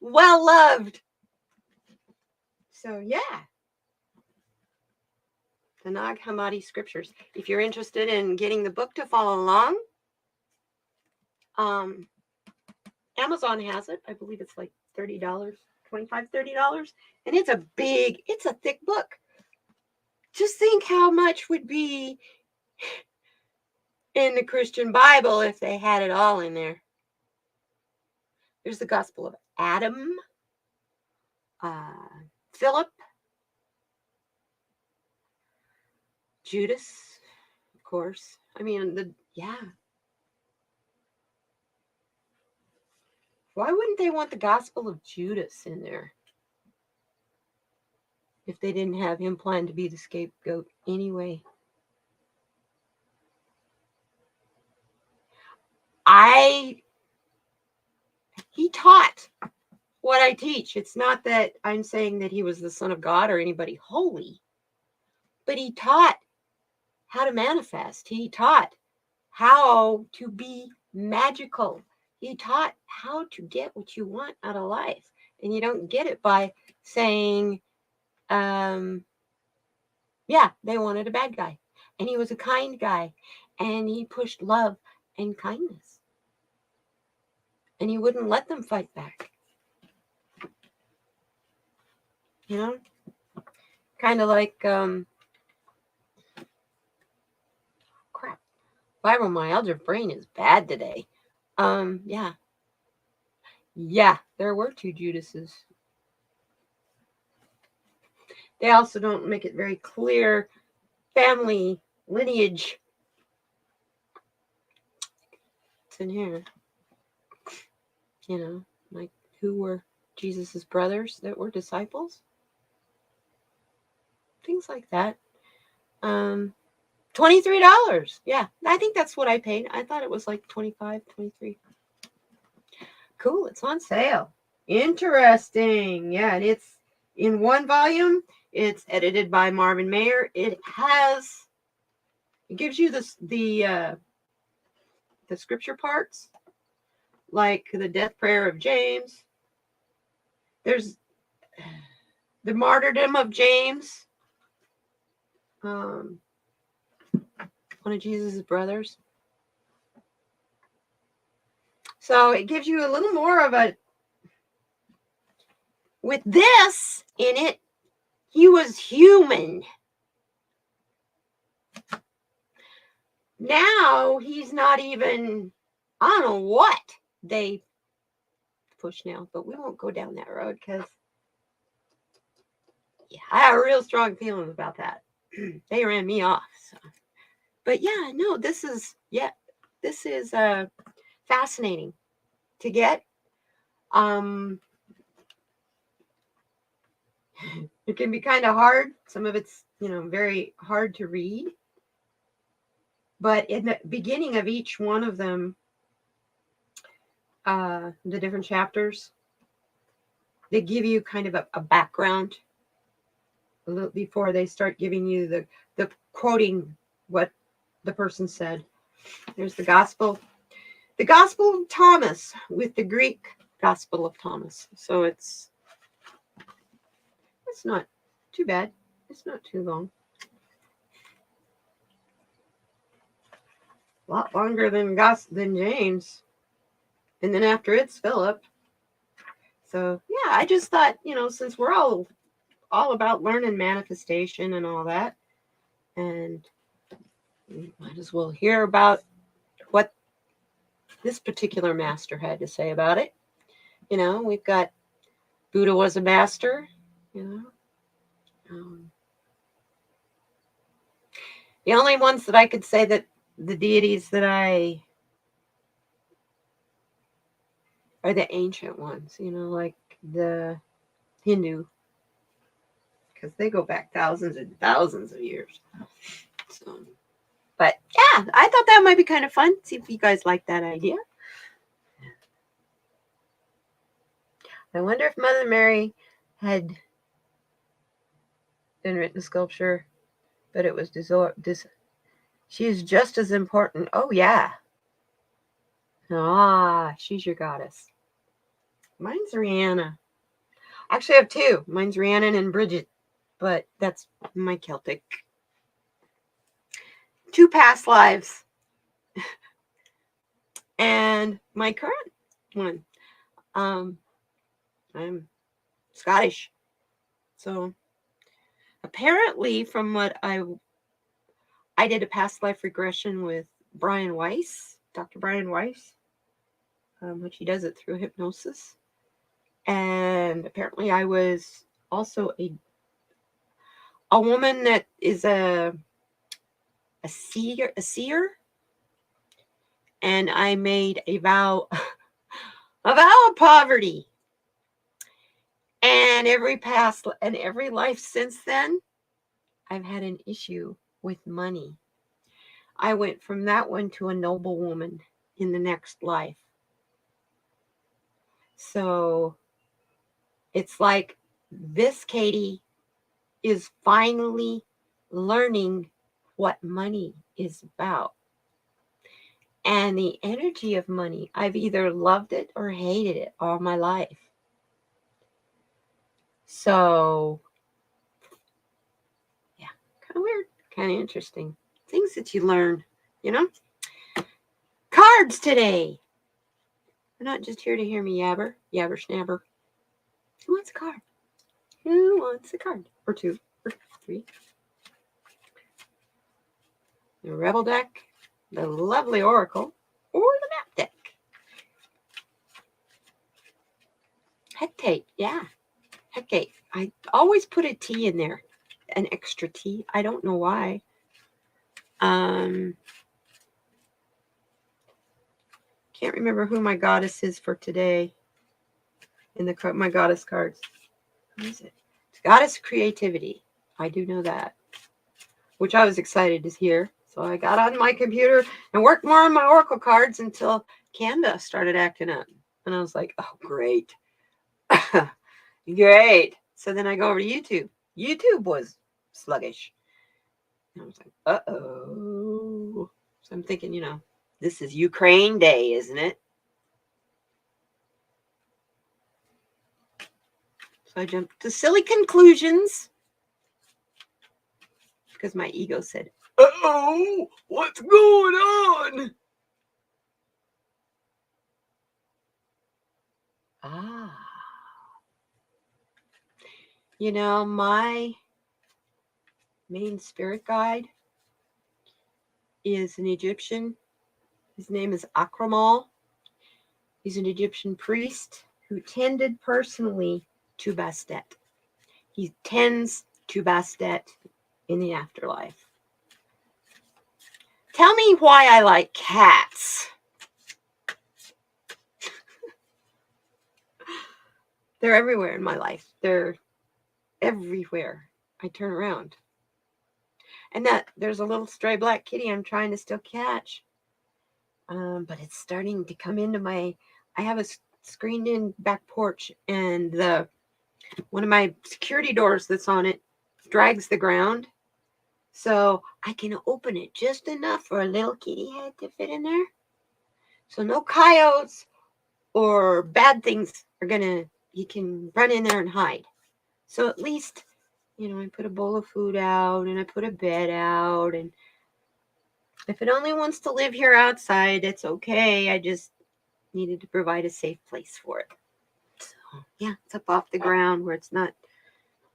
Well-loved. So, yeah. The Nag Hammadi Scriptures. If you're interested in getting the book to follow along, Amazon has it. I believe it's like $30, $25, $30. And it's a thick book. Just think how much would be in the Christian Bible if they had it all in there. There's the Gospel of Adam, Philip, Judas, of course. I mean, Why wouldn't they want the Gospel of Judas in there if they didn't have him planned to be the scapegoat anyway? He taught what I teach. It's not that I'm saying that he was the Son of God or anybody holy, but he taught how to manifest. He taught how to be magical. He taught how to get what you want out of life. And you don't get it by saying, they wanted a bad guy. And he was a kind guy. And he pushed love and kindness. And he wouldn't let them fight back. You know? Kind of like, crap. Fibromyalgia brain is bad today. Yeah. Yeah, there were two Judases. They also don't make it very clear family lineage. It's in here. You know, like who were Jesus's brothers that were disciples? Things like that. $23. Yeah, I think that's what I paid. I thought it was like $25, $23. Cool, it's on sale. Interesting. Yeah, and it's in one volume. It's edited by Marvin Mayer. It gives you the scripture parts, like the death prayer of James. There's the martyrdom of James, one of Jesus' brothers. So it gives you a little more of a, with this in it, he was human. Now he's not even, I don't know what they push now, but we won't go down that road because I have a real strong feeling about that. They ran me off. So. But yeah, no, this is fascinating to get. It can be kind of hard. Some of it's, very hard to read. But in the beginning of each one of them, the different chapters, they give you kind of a background a little before they start giving you the quoting what the person said. There's the Gospel of Thomas with the Greek Gospel of Thomas. So it's not too bad. It's not too long. A lot longer than James. And then after it's Philip. So yeah, I just thought, since we're all about learning manifestation and all that, and we might as well hear about what this particular master had to say about it. We've got Buddha was a master, the only ones that I could say that the deities that I are the ancient ones, like the Hindu, because they go back thousands and thousands of years. So, but yeah, I thought that might be kind of fun. See if you guys like that idea. I wonder if Mother Mary had been written sculpture, but it was she is just as important. Oh, yeah. Ah, she's your goddess. Mine's Rihanna. Actually, I have two. Mine's Rhiannon and Bridget, but that's my Celtic. 2 past lives. And my current one. I'm Scottish. So apparently from what I did a past life regression with Brian Weiss, Dr. Brian Weiss, which he does it through hypnosis. And apparently I was also a woman that is a seer, and I made a vow of poverty. And every life since then, I've had an issue with money. I went from that one to a noble woman in the next life. So it's like this Katie is finally learning what money is about. And the energy of money, I've either loved it or hated it all my life. So, yeah, kind of weird, kind of interesting. Things that you learn, you know? Cards today. We're not just here to hear me yabber snabber. Who wants a card? Who wants a card? Or 2, or 3. The Rebel deck, the lovely Oracle, or the Map deck. Hecate, yeah. Hecate. I always put a T in there, an extra T. I don't know why. Can't remember who my goddess is for today in my goddess cards. Who is it? It's Goddess Creativity. I do know that, which I was excited to hear. So I got on my computer and worked more on my Oracle cards until Canva started acting up. And I was like, oh, great. Great. So then I go over to YouTube. YouTube was sluggish. And I was like, uh-oh. So I'm thinking, this is Ukraine Day, isn't it? So I jumped to silly conclusions because my ego said, uh-oh, what's going on? Ah. My main spirit guide is an Egyptian. His name is Akramal. He's an Egyptian priest who tended personally to Bastet. He tends to Bastet in the afterlife. Tell me why I like cats. They're everywhere in my life. They're everywhere I turn around. And that there's a little stray black kitty I'm trying to still catch. But it's starting to come into I have a screened in back porch, and one of my security doors that's on it drags the ground. So I can open it just enough for a little kitty head to fit in there. So no coyotes or bad things you can run in there and hide. So at least, I put a bowl of food out and I put a bed out, and if it only wants to live here outside, it's okay. I just needed to provide a safe place for it. So yeah, it's up off the ground where it's not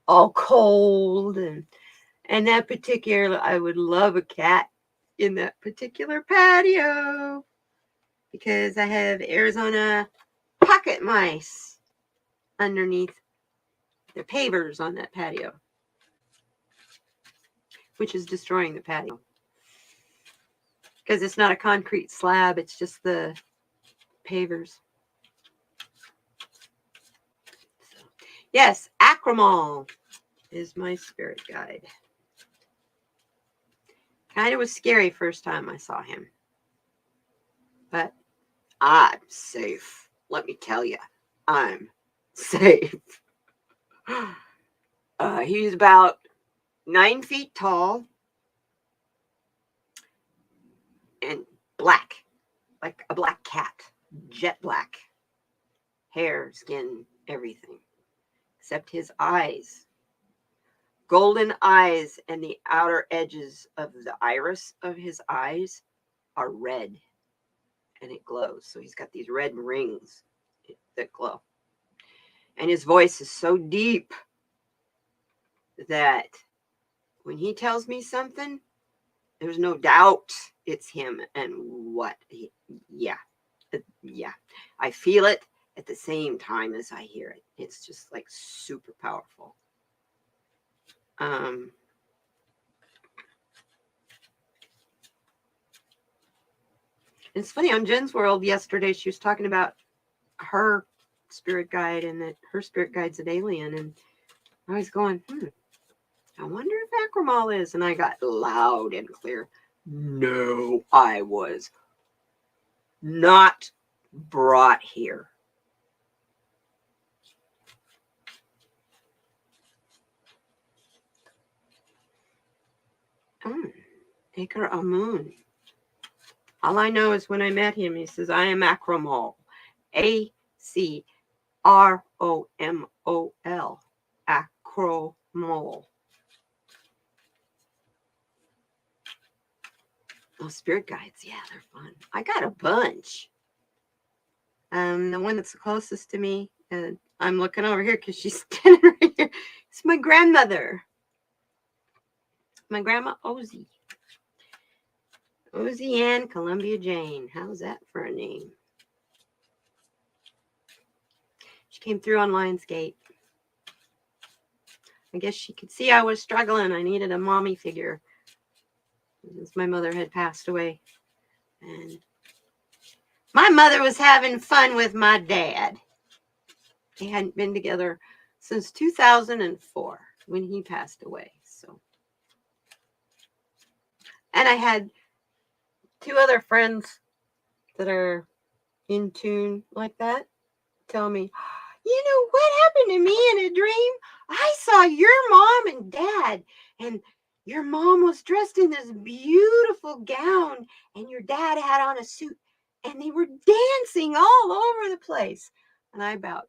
all cold, and that particular, I would love a cat in that particular patio because I have Arizona pocket mice underneath the pavers on that patio, which is destroying the patio because it's not a concrete slab, it's just the pavers. So, yes, Akramal is my spirit guide. Kind of was scary first time I saw him. But I'm safe. Let me tell you, I'm safe. He's about 9 feet tall and black, like a black cat, jet black. Hair, skin, everything. Except his eyes. Golden eyes, and the outer edges of the iris of his eyes are red. And it glows. So he's got these red rings that glow. And his voice is so deep that when he tells me something, there's no doubt it's him. And yeah. I feel it at the same time as I hear it. It's just like super powerful. It's funny, on Jen's World yesterday, she was talking about her spirit guide and that her spirit guide's an alien. And I was going, I wonder if Akramal is. And I got loud and clear. No, I was not brought here. Akar Amun. All I know is when I met him, he says, I am Akramal. ACROMOL. Akramal. Oh, spirit guides. Yeah, they're fun. I got a bunch. The one that's the closest to me, and I'm looking over here because she's standing right here. It's my grandmother. My grandma Ozzy. Ozzy Ann Columbia Jane. How's that for a name? She came through on Lionsgate. I guess she could see I was struggling. I needed a mommy figure since my mother had passed away. And my mother was having fun with my dad. They hadn't been together since 2004 when he passed away. So, and I had 2 other friends that are in tune like that tell me, you know what happened to me in a dream? I saw your mom and dad, and your mom was dressed in this beautiful gown, and your dad had on a suit, and they were dancing all over the place. And I about,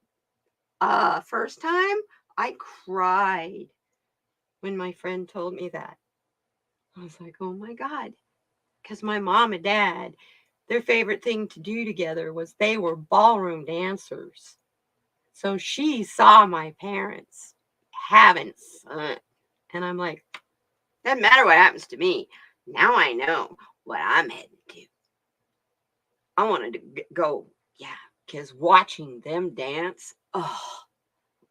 first time I cried when my friend told me that. I was like, oh my God. Because my mom and dad, their favorite thing to do together was they were ballroom dancers. So she saw my parents having fun. And I'm like, doesn't matter what happens to me. Now I know what I'm heading to. I wanted to go, because watching them dance,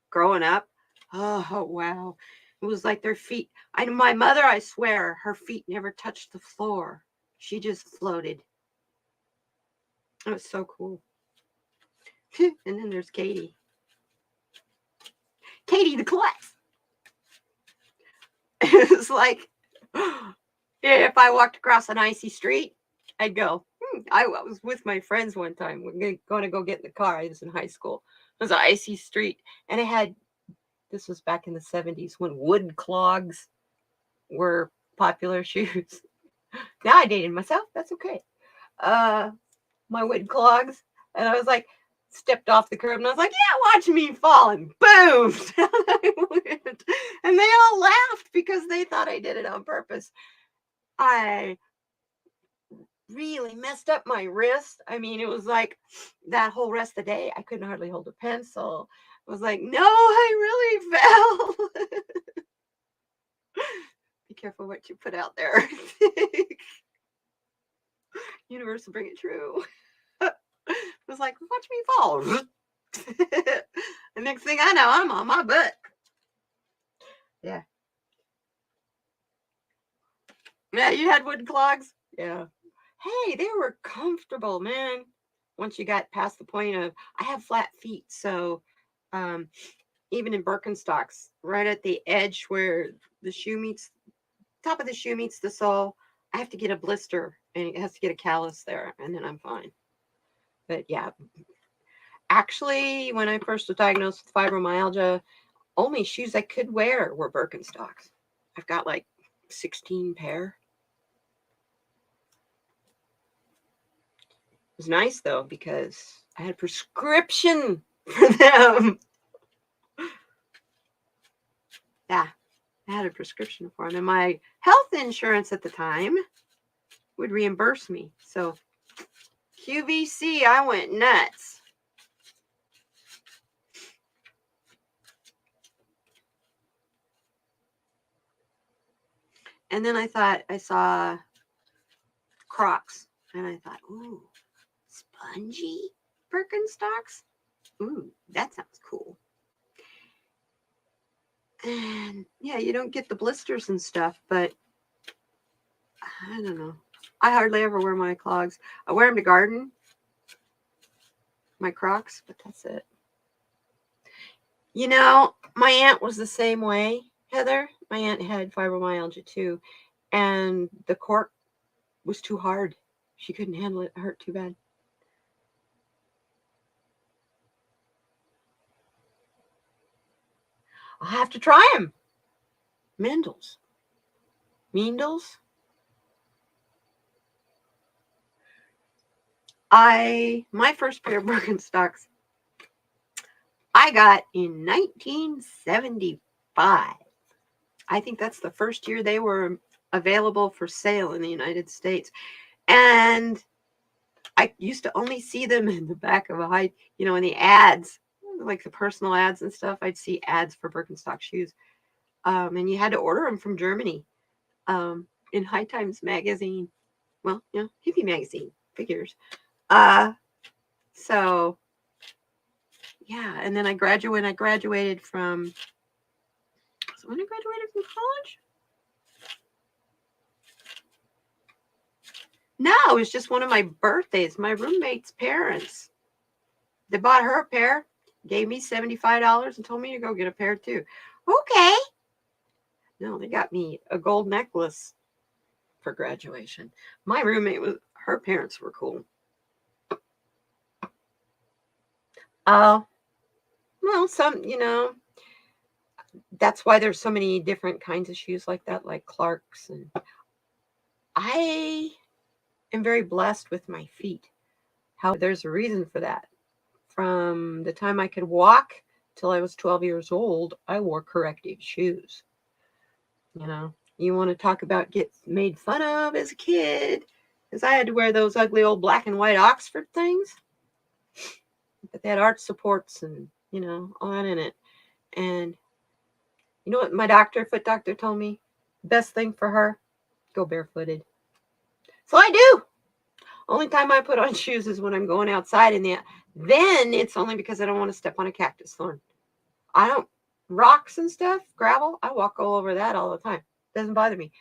growing up, wow. It was like their feet. My mother, I swear, her feet never touched the floor. She just floated. It was so cool. And then there's Katie. Katie the Klutz. It was like, if I walked across an icy street, I'd go. I was with my friends one time. We're going to go get in the car. I was in high school. It was an icy street. And it had, this was back in the 70s when wood clogs were popular shoes. Now I dated myself. That's okay. My wood clogs. And I was like, stepped off the curb and I was like, yeah, watch me fall, and boom. And they all laughed because they thought I did it on purpose. I really messed up my wrist. I mean, it was like that whole rest of the day, I couldn't hardly hold a pencil. I was like, no, I really fell. Be careful what you put out there. Universe will bring it true. It was like, watch me fall. The next thing I know, I'm on my butt. Yeah. Yeah, you had wood clogs? Yeah. Hey, they were comfortable, man. Once you got past the point of, I have flat feet, so even in Birkenstocks, right at the edge where the shoe meets, top of the shoe meets the sole, I have to get a blister and it has to get a callus there, and then I'm fine. But yeah, actually, when I first was diagnosed with fibromyalgia, only shoes I could wear were Birkenstocks. I've got like 16 pair. It was nice though because I had a prescription for them. Yeah, I had a prescription for them, and my health insurance at the time would reimburse me. So QVC, I went nuts. And then I thought I saw Crocs, and I thought, ooh, spongy Birkenstocks? Ooh, that sounds cool. And yeah, you don't get the blisters and stuff, but I don't know. I hardly ever wear my clogs. I wear them to garden, my Crocs, but that's it. You know, my aunt was the same way, Heather. My aunt had fibromyalgia too, and the cork was too hard. She couldn't handle it. It hurt too bad. I'll have to try them. Mendel's. Meandles. My first pair of Birkenstocks I got in 1975. I think that's the first year they were available for sale in the United States. And I used to only see them in the back of in the ads, like the personal ads and stuff. I'd see ads for Birkenstock shoes. And you had to order them from Germany in High Times magazine. Well, hippie magazine, figures. So yeah, and then I graduated from college. No, it was just one of my birthdays. My roommate's parents, they bought her a pair, gave me $75 and told me to go get a pair too. Okay. No, they got me a gold necklace for graduation. My roommate her parents were cool. Oh, well, that's why there's so many different kinds of shoes like that, like Clark's. And I am very blessed with my feet. There's a reason for that. From the time I could walk till I was 12 years old, I wore corrective shoes. You want to talk about get made fun of as a kid, because I had to wear those ugly old black and white Oxford things. But they had arch supports and, all that in it. And you know what my foot doctor told me? Best thing for her, go barefooted. So I do. Only time I put on shoes is when I'm going outside then it's only because I don't want to step on a cactus thorn. I don't, rocks and stuff, gravel, I walk all over that all the time. Doesn't bother me.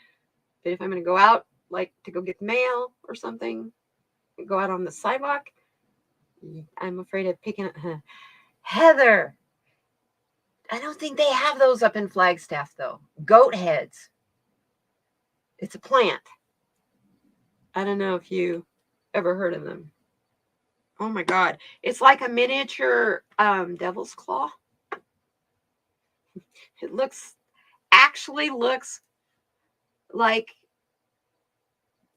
But if I'm going to go out, like to go get the mail or something, go out on the sidewalk, I'm afraid of picking up. Heather, I don't think they have those up in Flagstaff, though. Goat heads. It's a plant. I don't know if you ever heard of them. Oh my God. It's like a miniature devil's claw. It actually looks like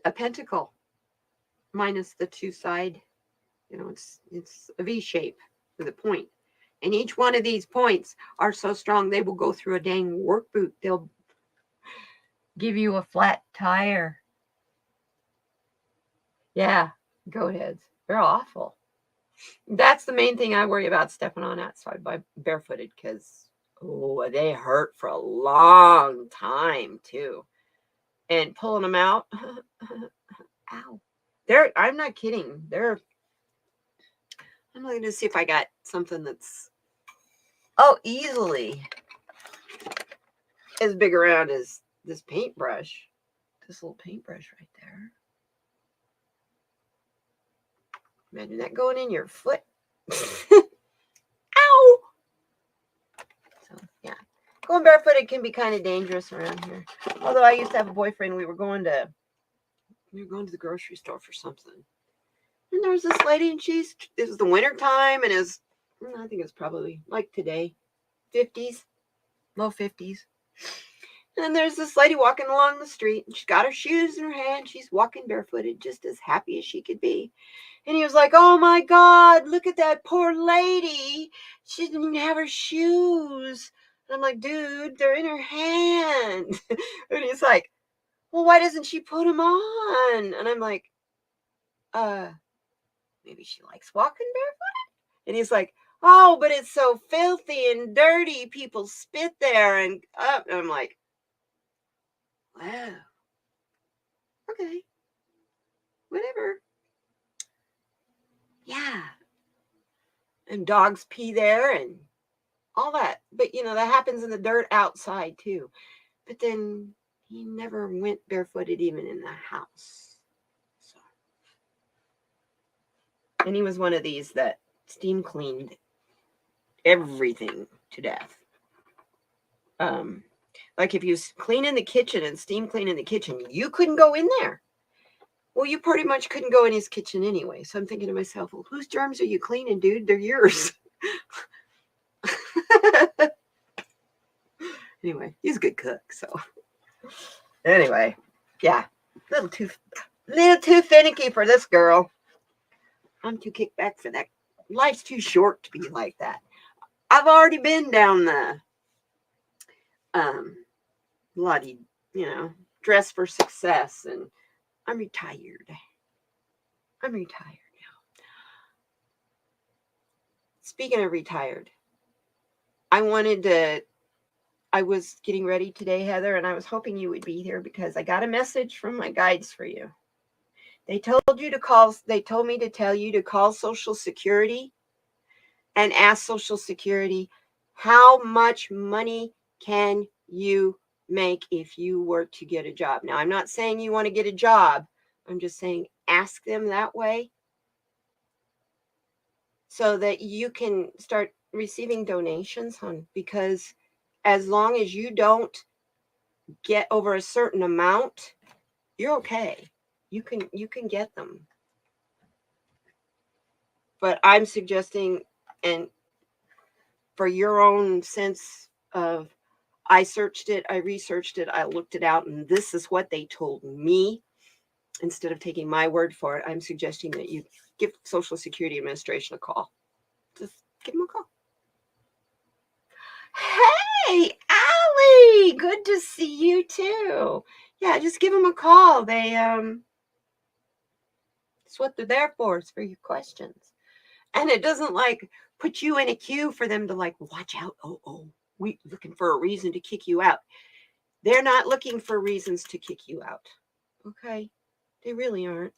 a pentacle minus the two side. It's a V shape with a point. And each one of these points are so strong they will go through a dang work boot. They'll give you a flat tire. Yeah, goat heads. They're awful. That's the main thing I worry about stepping on outside by barefooted, because they hurt for a long time too. And pulling them out, ow. I'm not kidding. I'm looking to see if I got something that's easily as big around as this paintbrush. This little paintbrush right there. Imagine that going in your foot. Ow! So, yeah. Going barefooted can be kind of dangerous around here. Although I used to have a boyfriend, we were going to We were going to the grocery store for something. And there was this lady, and it was the winter time, and I think it was probably like today, 50s, low 50s. And there's this lady walking along the street, and she's got her shoes in her hand. She's walking barefooted, just as happy as she could be. And he was like, "Oh my God, look at that poor lady. She didn't even have her shoes." And I'm like, "Dude, they're in her hand." And he's like, "Well, why doesn't she put them on?" And I'm like, maybe she likes walking barefoot. And he's like, "Oh, but it's so filthy and dirty. People spit there and up." And I'm like, "Wow. Okay. Whatever." Yeah. And dogs pee there and all that. But that happens in the dirt outside too. But then he never went barefooted even in the house. So. And he was one of these that steam cleaned everything to death. Like if you clean in the kitchen and steam clean in the kitchen, you couldn't go in there. Well, you pretty much couldn't go in his kitchen anyway. So I'm thinking to myself, well, whose germs are you cleaning, dude? They're yours. Anyway, he's a good cook. So anyway, yeah, little too finicky for this girl. I'm too kicked back for that. Life's too short to be like that. I've already been down the bloody, dress for success, and I'm retired. I'm retired now. Speaking of retired, I was getting ready today, Heather, and I was hoping you would be here because I got a message from my guides for you. They told me to tell you to call Social Security and ask Social Security, how much money can you make if you were to get a job? Now, I'm not saying you want to get a job. I'm just saying ask them that way so that you can start receiving donations, hon, because as long as you don't get over a certain amount, you're okay. You can get them. But I'm suggesting, and for your own sense of, I searched it, I researched it, I looked it out, and this is what they told me. Instead of taking my word for it, I'm suggesting that you give Social Security Administration a call. Just give them a call. Hey, Allie, good to see you too. Yeah, just give them a call. They it's what they're there for. It's for your questions. And it doesn't put you in a queue for them to watch out. Oh, we looking for a reason to kick you out. They're not looking for reasons to kick you out. Okay? They really aren't.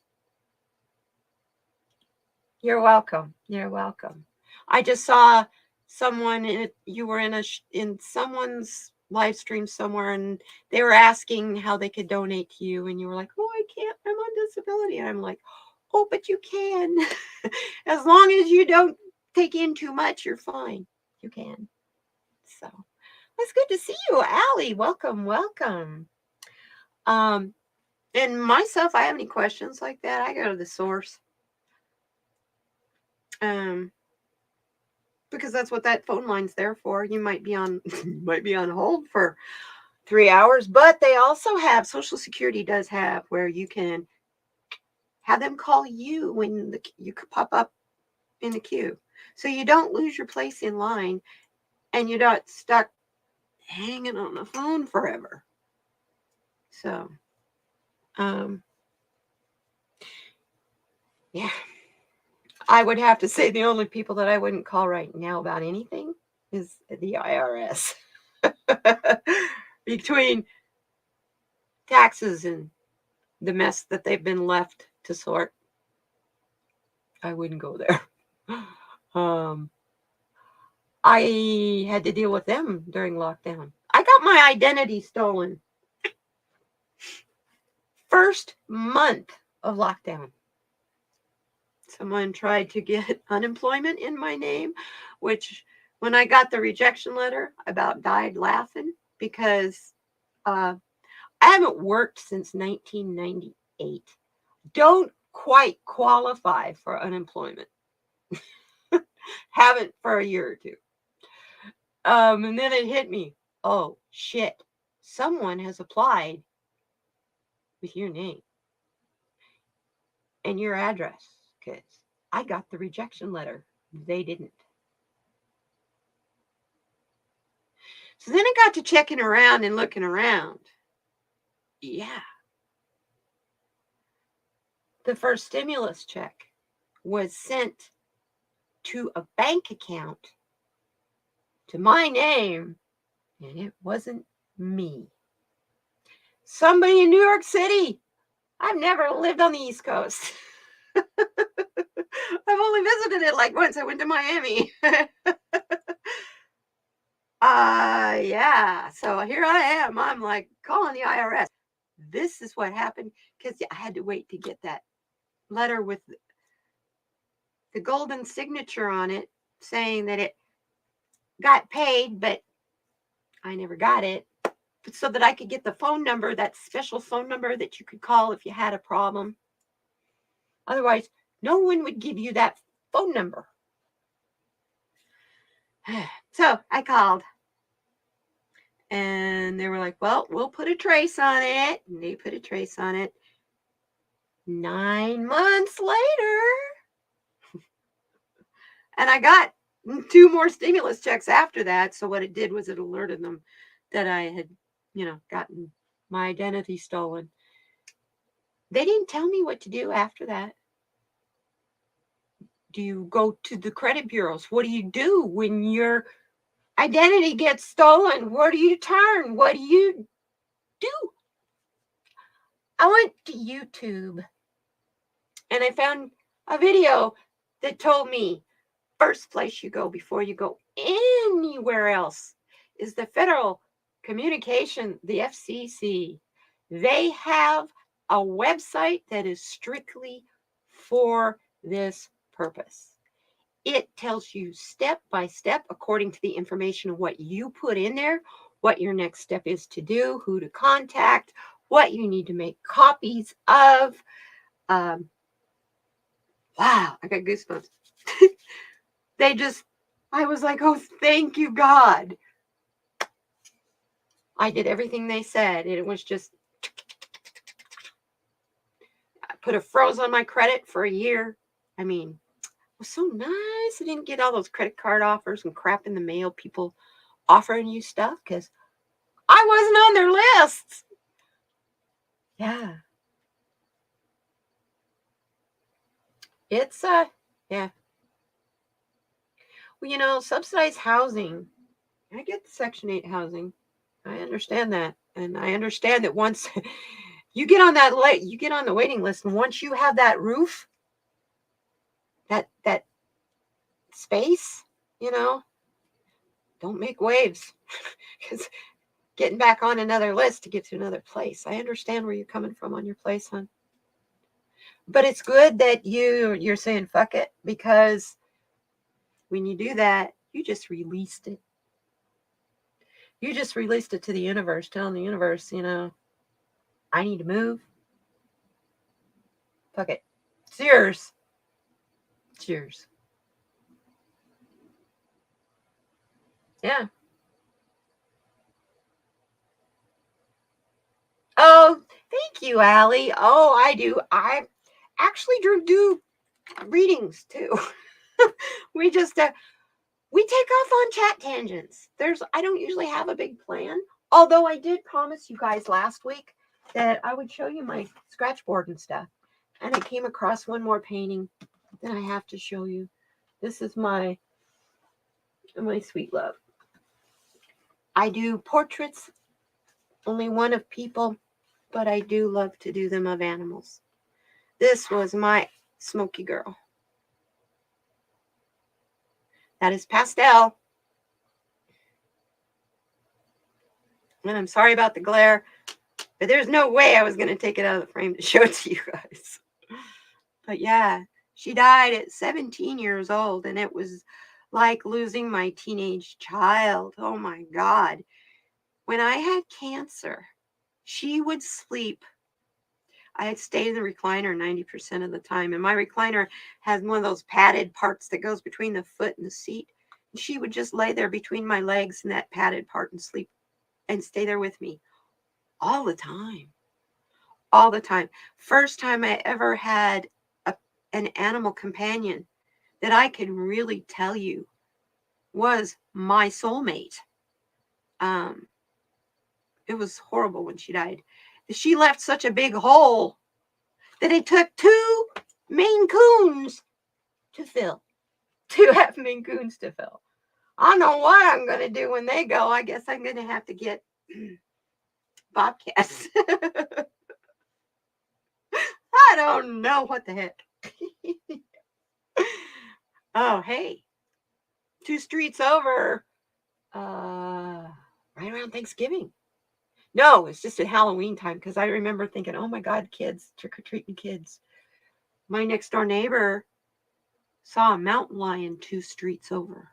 You're welcome. You're welcome. I just saw someone you were in someone's live stream somewhere, and they were asking how they could donate to you, and you were like, "Oh, I can't. I'm on disability." And I'm like, "Oh, but you can. As long as you don't take in too much, you're fine. You can." So it's good to see you, Allie. Welcome, welcome. And myself, I have any questions like that, I go to the source. Because that's what that phone line's there for. You might be on hold for 3 hours, but they also have, Social Security does have, where you can have them call you when you could pop up in the queue. So you don't lose your place in line and you're not stuck hanging on the phone forever. So, yeah. I would have to say the only people that I wouldn't call right now about anything is the IRS. Between taxes and the mess that they've been left to sort, I wouldn't go there. I had to deal with them during lockdown. I got my identity stolen. First month of lockdown. Someone tried to get unemployment in my name, which when I got the rejection letter, I about died laughing because I haven't worked since 1998. don't quite qualify for unemployment. Haven't for a year or two. And then it hit me. Oh, shit. Someone has applied with your name and your address because I got the rejection letter. They didn't. So then I got to checking around and looking around. Yeah. The first stimulus check was sent to a bank account to my name, and it wasn't me. Somebody in New York City. I've never lived on the East Coast. I've only visited it like once. I went to Miami. Yeah. So here I am. I'm like calling the IRS. This is what happened because I had to wait to get that letter with the golden signature on it saying that it got paid, but I never got it. So that I could get the phone number, that special phone number that you could call if you had a problem. Otherwise, no one would give you that phone number. So I called. And they were like, well, we'll put a trace on it. And they put a trace on it. 9 months later. And I got 2 more stimulus checks after that. So what it did was it alerted them that I had, gotten my identity stolen. They didn't tell me what to do after that. Do you go to the credit bureaus? What do you do when your identity gets stolen? Where do you turn? What do you do? I went to YouTube and I found a video that told me first place you go before you go anywhere else is the Federal Communication, the FCC. They have a website that is strictly for this purpose. It tells you step by step, according to the information of what you put in there, what your next step is to do, who to contact, what you need to make copies of. Wow, I got goosebumps. I was like, oh, thank you, God. I did everything they said. It was just, I put a froze on my credit for a year. I mean, it was so nice. I didn't get all those credit card offers and crap in the mail, people offering you stuff because I wasn't on their lists. Yeah. It's, yeah. Well, subsidized housing. I get the Section 8 housing. I understand that. And I understand that once you get on the waiting list, and once you have that roof, that space, don't make waves. Because getting back on another list to get to another place. I understand where you're coming from on your place, hon. But it's good that you're saying fuck it, because when you do that, you just released it. You just released it to the universe, telling the universe, I need to move. Fuck it. It's yours. It's yours. Yeah. Oh, thank you, Allie. Oh, I do. I actually do readings too. we just we take off on chat tangents. I don't usually have a big plan, although I did promise you guys last week that I would show you my scratch board and stuff. And I came across one more painting that I have to show you. This is my sweet love. I do portraits, only one of people, but I do love to do them of animals. This was my Smoky girl. That is pastel. And I'm sorry about the glare, but there's no way I was going to take it out of the frame to show it to you guys. But yeah, she died at 17 years old, and it was like losing my teenage child. Oh my God. When I had cancer, she would sleep. I stay in the recliner 90% of the time. And my recliner has one of those padded parts that goes between the foot and the seat. And she would just lay there between my legs in that padded part and sleep and stay there with me all the time. All the time. First time I ever had an animal companion that I can really tell you was my soulmate. It was horrible when she died. She left such a big hole that it took 2 Maine Coons to fill. 2 half Maine Coons to fill. I don't know what I'm going to do when they go. I guess I'm going to have to get bobcats. I don't know what the heck. Oh, hey. 2 streets over. Right around Thanksgiving. No, it's just at Halloween time because I remember thinking, oh my God, kids, trick-or-treating kids. My next door neighbor saw a mountain lion 2 streets over.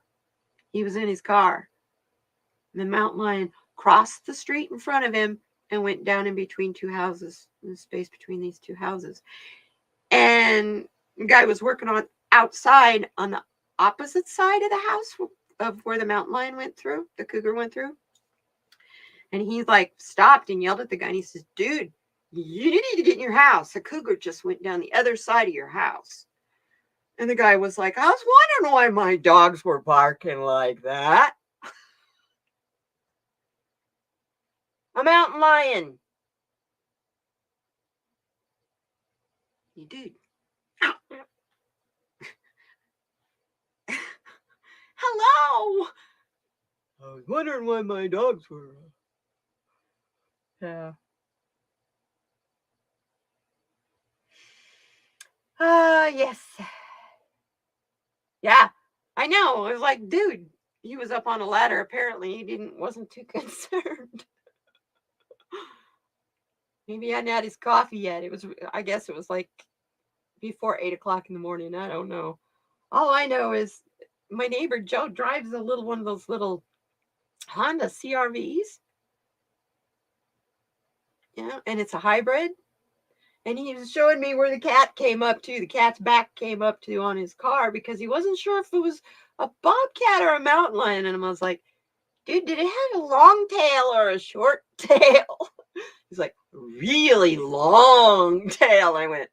He was in his car. The mountain lion crossed the street in front of him and went down in between 2 houses, in the space between these 2 houses. And the guy was working on outside on the opposite side of the house of where the mountain lion went through, the cougar went through. And he like stopped and yelled at the guy and he says, dude, you need to get in your house. A cougar just went down the other side of your house. And the guy was like, I was wondering why my dogs were barking like that. A mountain lion. You dude. Hello. I was wondering why my dogs were. Yeah. Yes. Yeah, I know. I was like, dude, he was up on a ladder. Apparently, he wasn't too concerned. Maybe he hadn't had his coffee yet. I guess it was like before 8 o'clock in the morning. I don't know. All I know is my neighbor Joe drives one of those little Honda CRVs. Yeah, and it's a hybrid. And he was showing me where the cat came up to. The cat's back came up to on his car because he wasn't sure if it was a bobcat or a mountain lion. And I was like, dude, did it have a long tail or a short tail? He's like, really long tail. I went,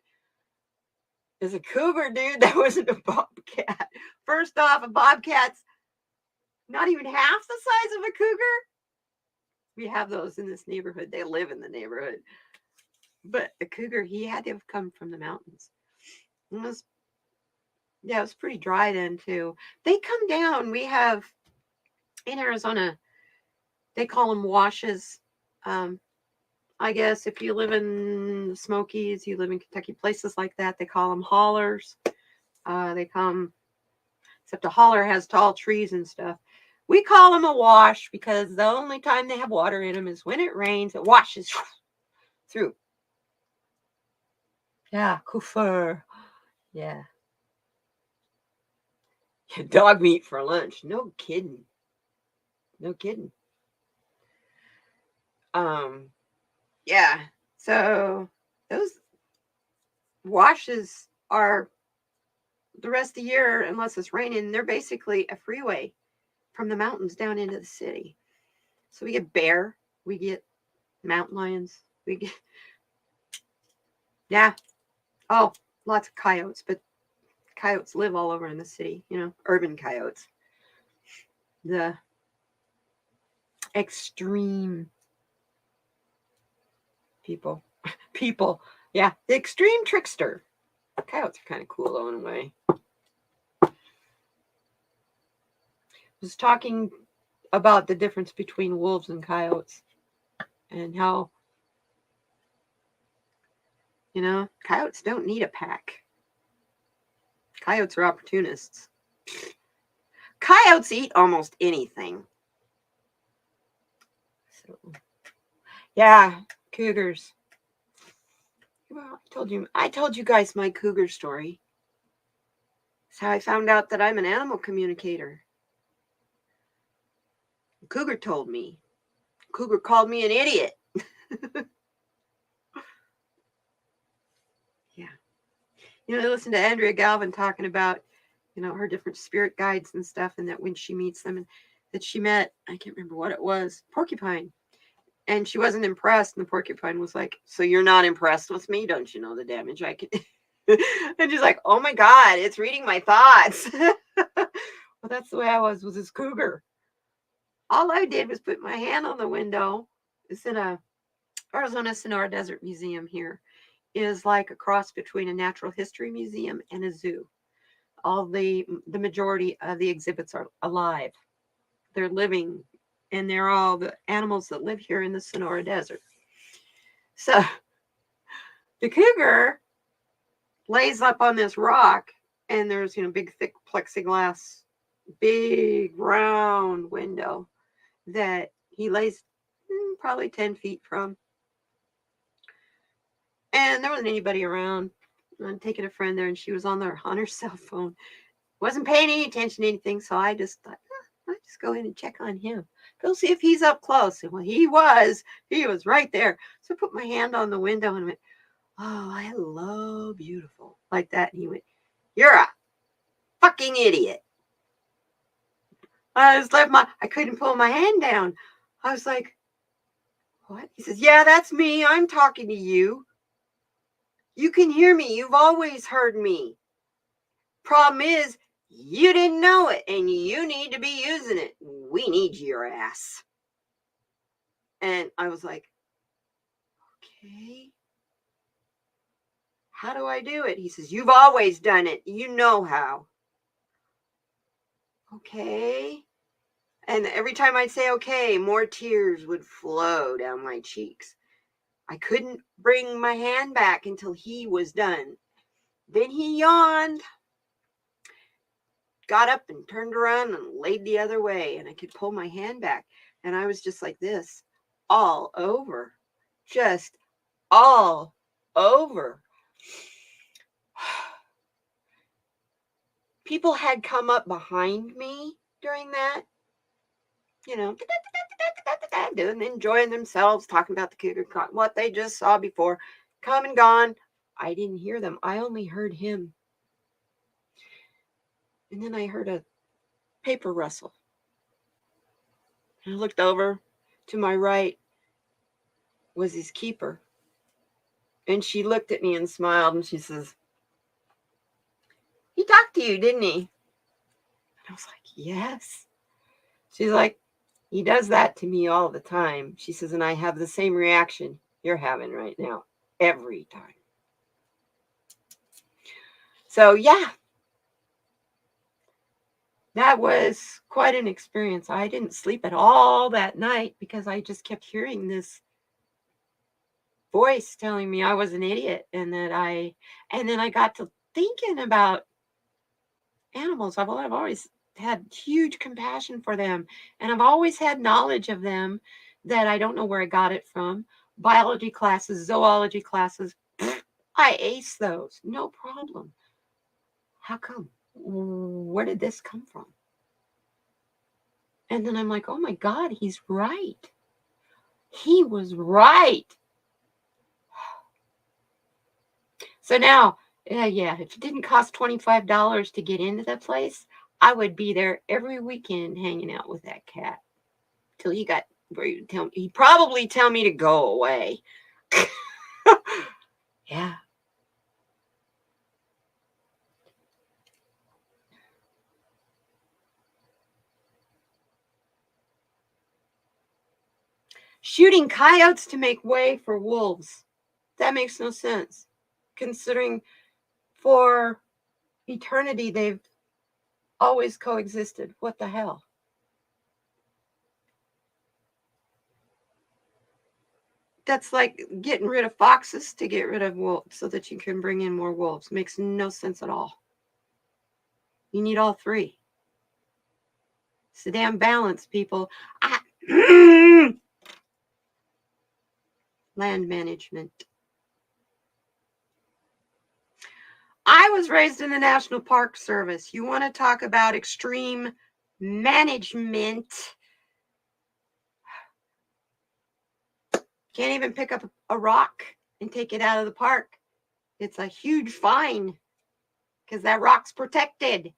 it's a cougar, dude. That wasn't a bobcat. First off, a bobcat's not even half the size of a cougar. We have those in this neighborhood. They live in the neighborhood. But the cougar, he had to have come from the mountains. It was pretty dry then too. They come down. We have in Arizona, they call them washes. I guess if you live in the Smokies, you live in Kentucky, places like that, they call them hollers. They come, except a holler has tall trees and stuff. We call them a wash because the only time they have water in them is when it rains. It washes through. Yeah, kufur. Yeah. Dog meat for lunch. No kidding. No kidding. Yeah. So those washes are the rest of the year, unless it's raining, they're basically a freeway from the mountains down into the city. So we get bear, we get mountain lions, we get, yeah. Oh, lots of coyotes, but coyotes live all over in the city, urban coyotes. The extreme people. Yeah, the extreme trickster. Coyotes are kind of cool though in a way. I was talking about the difference between wolves and coyotes and how, coyotes don't need a pack. Coyotes are opportunists. Coyotes eat almost anything. So, yeah, cougars. Well, I told you guys my cougar story. That's how I found out that I'm an animal communicator. Cougar told me. Cougar called me an idiot. I listened to Andrea Galvin talking about, her different spirit guides and stuff, and that when she meets them, and that she met, I can't remember what it was, porcupine. And she wasn't impressed. And the porcupine was like, "So you're not impressed with me? Don't you know the damage I can?" And she's like, "Oh my God, it's reading my thoughts." Well, that's the way I was with this cougar. All I did was put my hand on the window. It's in a Arizona Sonora Desert Museum here. It is like a cross between a natural history museum and a zoo. All the majority of the exhibits are alive. They're living, and they're all the animals that live here in the Sonora Desert. So the cougar lays up on this rock, and there's big thick plexiglass, big round window that he lays probably 10 feet from. And there wasn't anybody around. I'm taking a friend there, and she was on her cell phone. Wasn't paying any attention to anything, so I just thought, I'll just go in and check on him. Go see if he's up close. And well, he was right there. So I put my hand on the window and went, "Oh, hello, beautiful," like that. And he went, "You're a fucking idiot." I couldn't pull my hand down. I was like, "What?" He says, "Yeah, that's me. I'm talking to you. You can hear me. You've always heard me. Problem is, you didn't know it, and you need to be using it. We need your ass." And I was like, "Okay. How do I do it?" He says, "You've always done it. You know how." Okay. And every time I'd say okay, more tears would flow down my cheeks. I couldn't bring my hand back until he was done. Then he yawned, got up and turned around and laid the other way, and I could pull my hand back. And I was just like this, all over. Just all over. People had come up behind me during that, doing, enjoying themselves, talking about the cougar, what they just saw before, come and gone. I didn't hear them. I only heard him. And then I heard a paper rustle. And I looked over. To my right was his keeper. And she looked at me and smiled, and she says, "He talked to you, didn't he?" And I was like, "Yes." She's like, "He does that to me all the time." She says, "And I have the same reaction you're having right now, every time." So, yeah, that was quite an experience. I didn't sleep at all that night because I just kept hearing this voice telling me I was an idiot, and then I got to thinking about animals. I've always had huge compassion for them, and I've always had knowledge of them that I don't know where I got it from. Biology classes, zoology classes, I ace those, no problem. How come? Where did this come from? And then I'm like, oh my God, he's right. He was right. So now, if it didn't cost $25 to get into that place, I would be there every weekend hanging out with that cat till he got where he'd probably tell me to go away. Yeah. Shooting coyotes to make way for wolves. That makes no sense, considering for eternity they've always coexisted. What the hell? That's like getting rid of foxes to get rid of wolves so that you can bring in more wolves. Makes no sense at all. You need all three. It's the damn balance, people. Land management. I was raised in the National Park Service. You want to talk about extreme management? Can't even pick up a rock and take it out of the park. It's a huge fine because that rock's protected.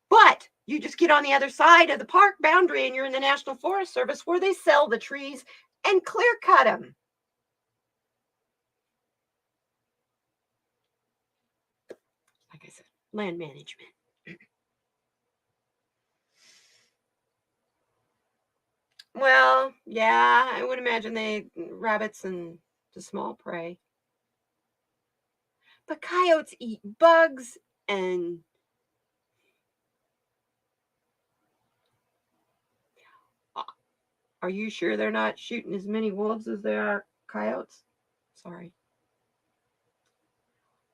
But you just get on the other side of the park boundary and you're in the National Forest Service where they sell the trees and clear cut them. Like I said, land management. Well, yeah, I would imagine rabbits and the small prey. But coyotes eat bugs and are you sure they're not shooting as many wolves as they are coyotes? Sorry.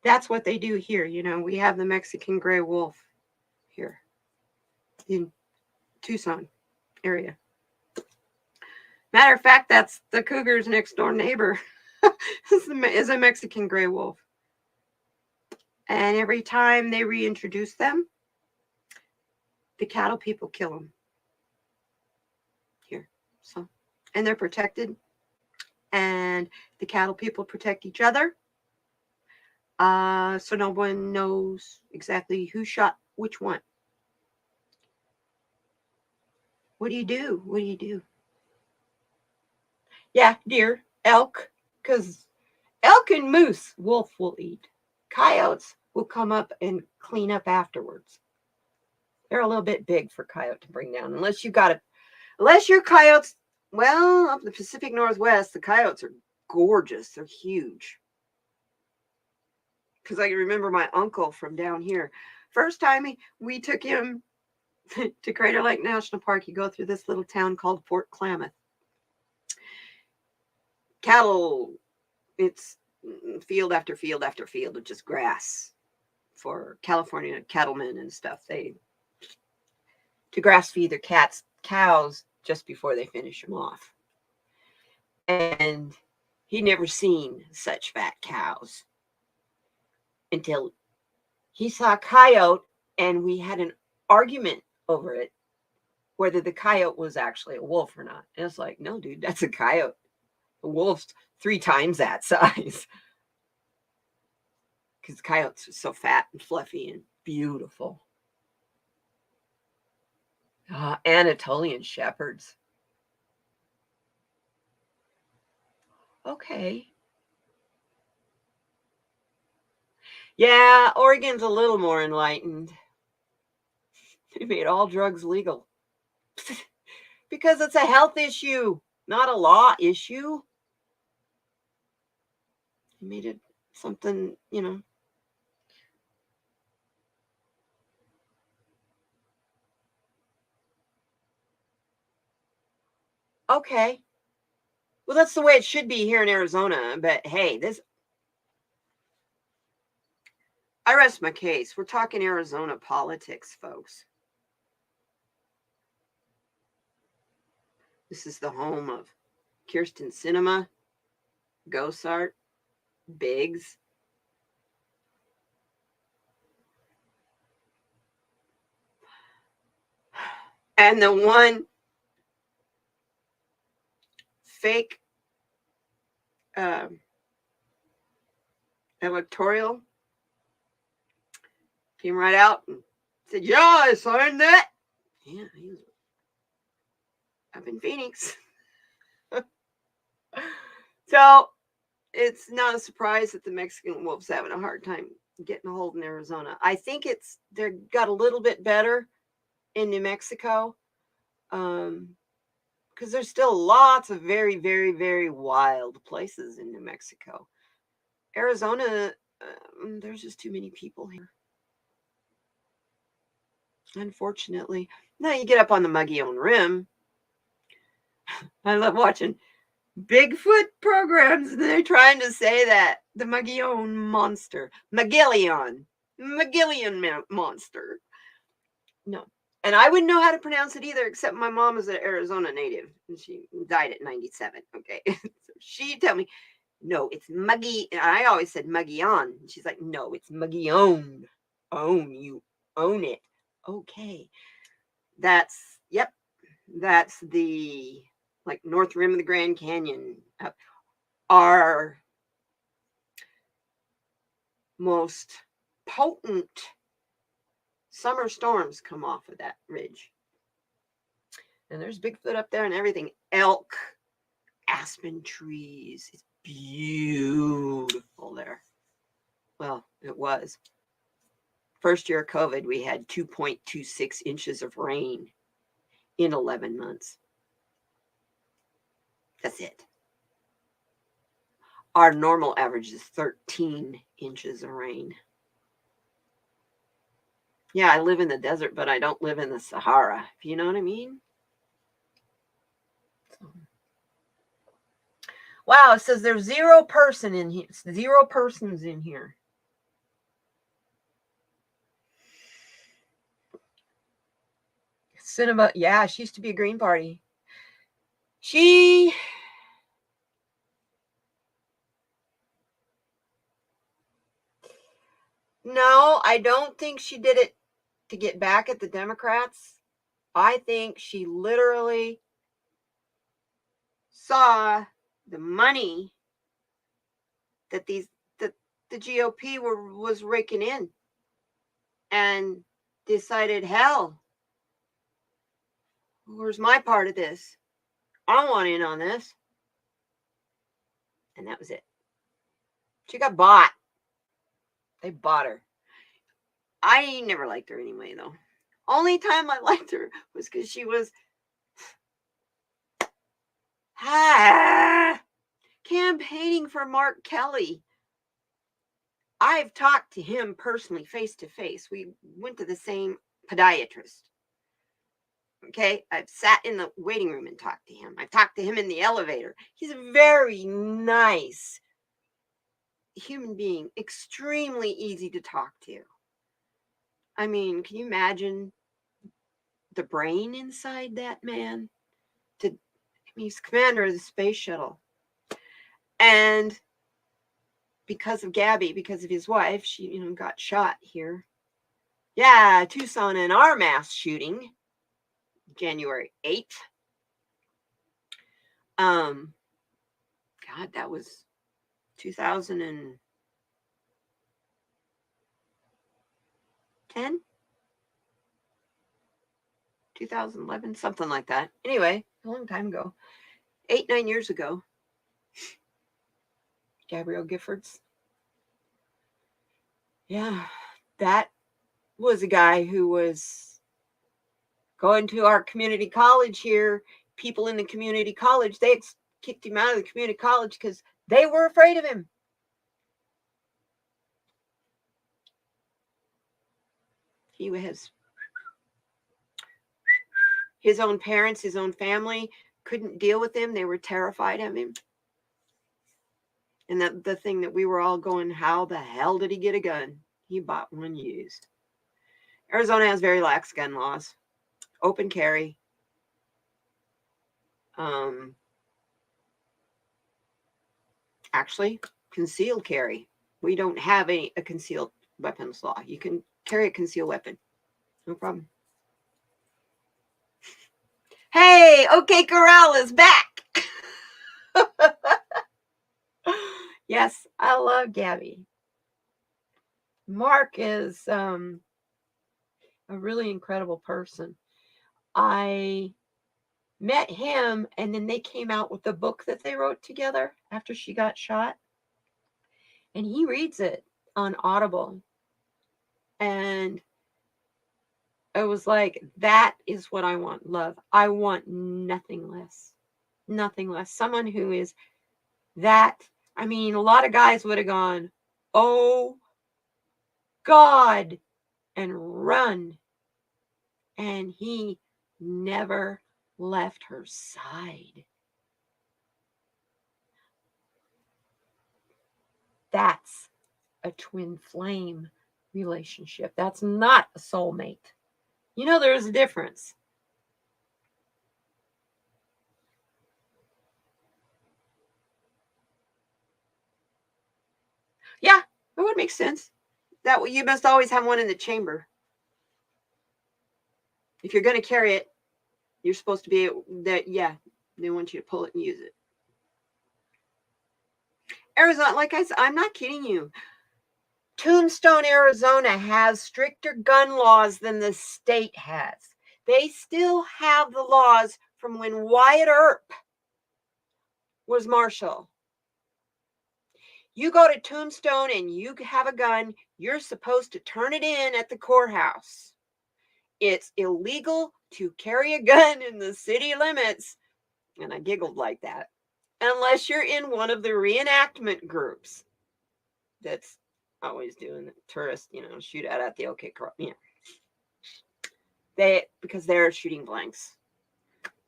That's what they do here. You know, we have the Mexican gray wolf here in Tucson area. Matter of fact, that's the cougar's next door neighbor is a Mexican gray wolf. And every time they reintroduce them, the cattle people kill them here. So, and they're protected. And the cattle people protect each other. So no one knows exactly who shot which one. What do you do? What do you do? Yeah, deer, elk, because elk and moose, wolf will eat. Coyotes will come up and clean up afterwards. They're a little bit big for coyote to bring down, unless your coyotes, well, up the Pacific Northwest, the coyotes are gorgeous. They're huge. Because I remember my uncle from down here. First time we took him to Crater Lake National Park, you go through this little town called Fort Klamath. Cattle, it's field after field after field of just grass for California cattlemen and stuff. They to grass feed their cows just before they finish them off. And he never seen such fat cows until he saw a coyote, and we had an argument over it, whether the coyote was actually a wolf or not. And it's like, no, dude, that's a coyote. The wolf's 3 times that size. Because the coyotes are so fat and fluffy and beautiful. Anatolian shepherds. Okay. Yeah, Oregon's a little more enlightened. They made all drugs legal. Because it's a health issue, not a law issue. They made it something, you know. Okay. Well, that's the way it should be here in Arizona. But hey, I rest my case. We're talking Arizona politics, folks. This is the home of Kyrsten Sinema, Gosart, Biggs. And the one fake electoral came right out and said, yeah, I signed that. Yeah, he was up in Phoenix. So it's not a surprise that the Mexican wolf's having a hard time getting a hold in Arizona. I think they got a little bit better in New Mexico. Because there's still lots of very, very, very wild places in New Mexico. Arizona, there's just too many people here. Unfortunately. Now you get up on the Mogollon Rim. I love watching Bigfoot programs, and they're trying to say that the Mogollon monster, Mogollon monster. No. And I wouldn't know how to pronounce it either, except my mom is an Arizona native, and she died at 97. Okay. So she'd tell me, no, it's Muggy. And I always said Mogollon. She's like, no, it's Mogollon. You own it. Okay. Yep. That's the like north rim of the Grand Canyon. Our most potent summer storms come off of that ridge. And there's Bigfoot up there and everything. Elk, aspen trees. It's beautiful there. Well, it was. First year of COVID, we had 2.26 inches of rain in 11 months. That's it. Our normal average is 13 inches of rain. Yeah, I live in the desert, but I don't live in the Sahara. You know what I mean? Wow, it says there's 0 person in here. 0 persons in here. Cinema, yeah, she used to be a Green Party. No, I don't think she did it to get back at the Democrats. I think she literally saw the money that the GOP was raking in and decided, hell, where's my part of this? I want in on this. And that was it. She got bought. They bought her. I never liked her anyway, though. Only time I liked her was because she was campaigning for Mark Kelly. I've talked to him personally, face to face. We went to the same podiatrist. Okay, I've sat in the waiting room and talked to him. I've talked to him in the elevator. He's a very nice human being, extremely easy to talk to. I mean, can you imagine the brain inside that man? He's commander of the space shuttle. And because of Gabby, because of his wife, she, got shot here. Yeah, Tucson and our mass shooting, January 8th. God, that was 2010, 2011, something like that. Anyway, a long time ago, 8-9 years ago. Gabrielle Giffords. Yeah, that was a guy who was going to our community college here. People in the community college, they kicked him out of the community college because they were afraid of him. He has his own parents, his own family couldn't deal with him. They were terrified of him. And the thing that we were all going, how the hell did he get a gun? He bought one used. Arizona has very lax gun laws. Open carry. Actually, concealed carry. We don't have a concealed weapons law. You can carry a concealed weapon. No problem. Hey, OK Corral is back. Yes, I love Gabby. Mark is a really incredible person. I met him, and then they came out with the book that they wrote together after she got shot. And he reads it on Audible. And I was like, that is what I want, love. I want nothing less. Nothing less. Someone who is that. I mean, a lot of guys would have gone, oh, God, and run. And he never left her side. That's a twin flame relationship. That's not a soulmate. There's a difference. Yeah, it would make sense. That you must always have one in the chamber. If you're going to carry it, you're supposed to be that. Yeah, they want you to pull it and use it. Arizona, like I said, I'm not kidding you. Tombstone, Arizona has stricter gun laws than the state has. They still have the laws from when Wyatt Earp was marshal. You go to Tombstone and you have a gun, you're supposed to turn it in at the courthouse. It's illegal to carry a gun in the city limits. And I giggled like that. Unless you're in one of the reenactment groups that's always doing the tourist, shootout at the OK Corral. Because they're shooting blanks.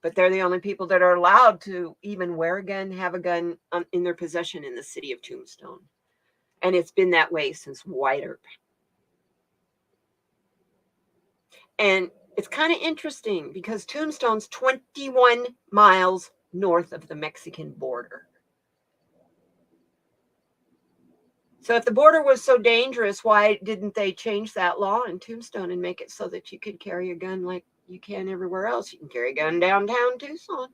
But they're the only people that are allowed to even wear a gun, have a gun in their possession in the city of Tombstone. And it's been that way since Wyatt Earp. And it's kind of interesting because Tombstone's 21 miles north of the Mexican border. So if the border was so dangerous, why didn't they change that law in Tombstone and make it so that you could carry a gun like you can everywhere else? You can carry a gun downtown Tucson.